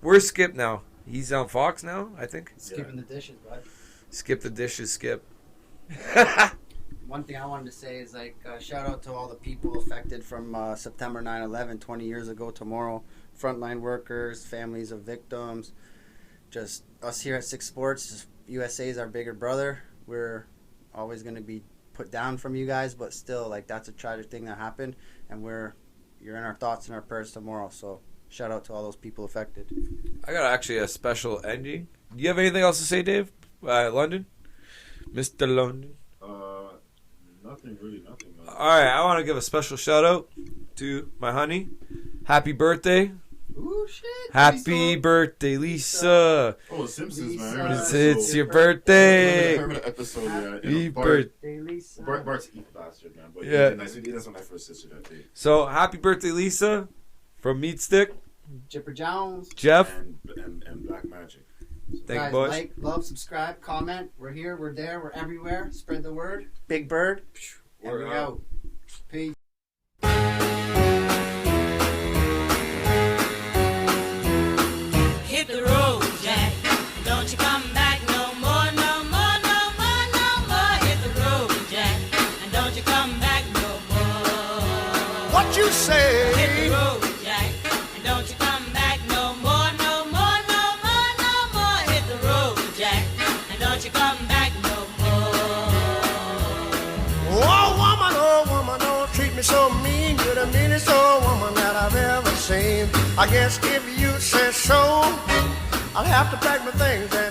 Where's Skip now? He's on Fox now, I think. Skipping the dishes, bud. Skip the dishes, Skip. One thing I wanted to say is shout out to all the people affected from September 9/11, 20 years ago tomorrow. Frontline workers, families of victims. Just us here at 6Sports. USA is our bigger brother. We're always going to be put down from you guys, but still, that's a tragic thing that happened, and you're in our thoughts and our prayers tomorrow. So shout out to all those people affected. I got actually a special ending you have anything else to say, Dave? London? Mr. London? Nothing really, nothing. All right, I want to give a special shout out to my honey. Happy birthday. Ooh, shit. Happy birthday, Lisa. Oh, Simpsons, man. I Lisa. remember It's, that it's episode. your I birthday. remember the episode, yeah. Happy Bart, birthday. Lisa. Bart's a bastard, man. But Yeah. that's my first sister that day. So, happy birthday, Lisa, from Meat Stick. Jipper Jones. Jeff, And Black Magic. thank you, Guys, boys. like, love, subscribe, comment. We're here, we're there, we're everywhere. Spread the word. Big Bird. And We're we're out. out. Peace. Hit the road, Jack. Don't you come back no more, no more, no more, no more. Hit the road, Jack. And don't you come back no more. What you say? Hit the road, Jack. And don't you come back no more, no more, no more, no more. Hit the road, Jack. And don't you come back no more. Oh woman, don't treat me so mean. You're the meanest old woman that I've ever seen. I guess if you say so, I'll have to pack my things and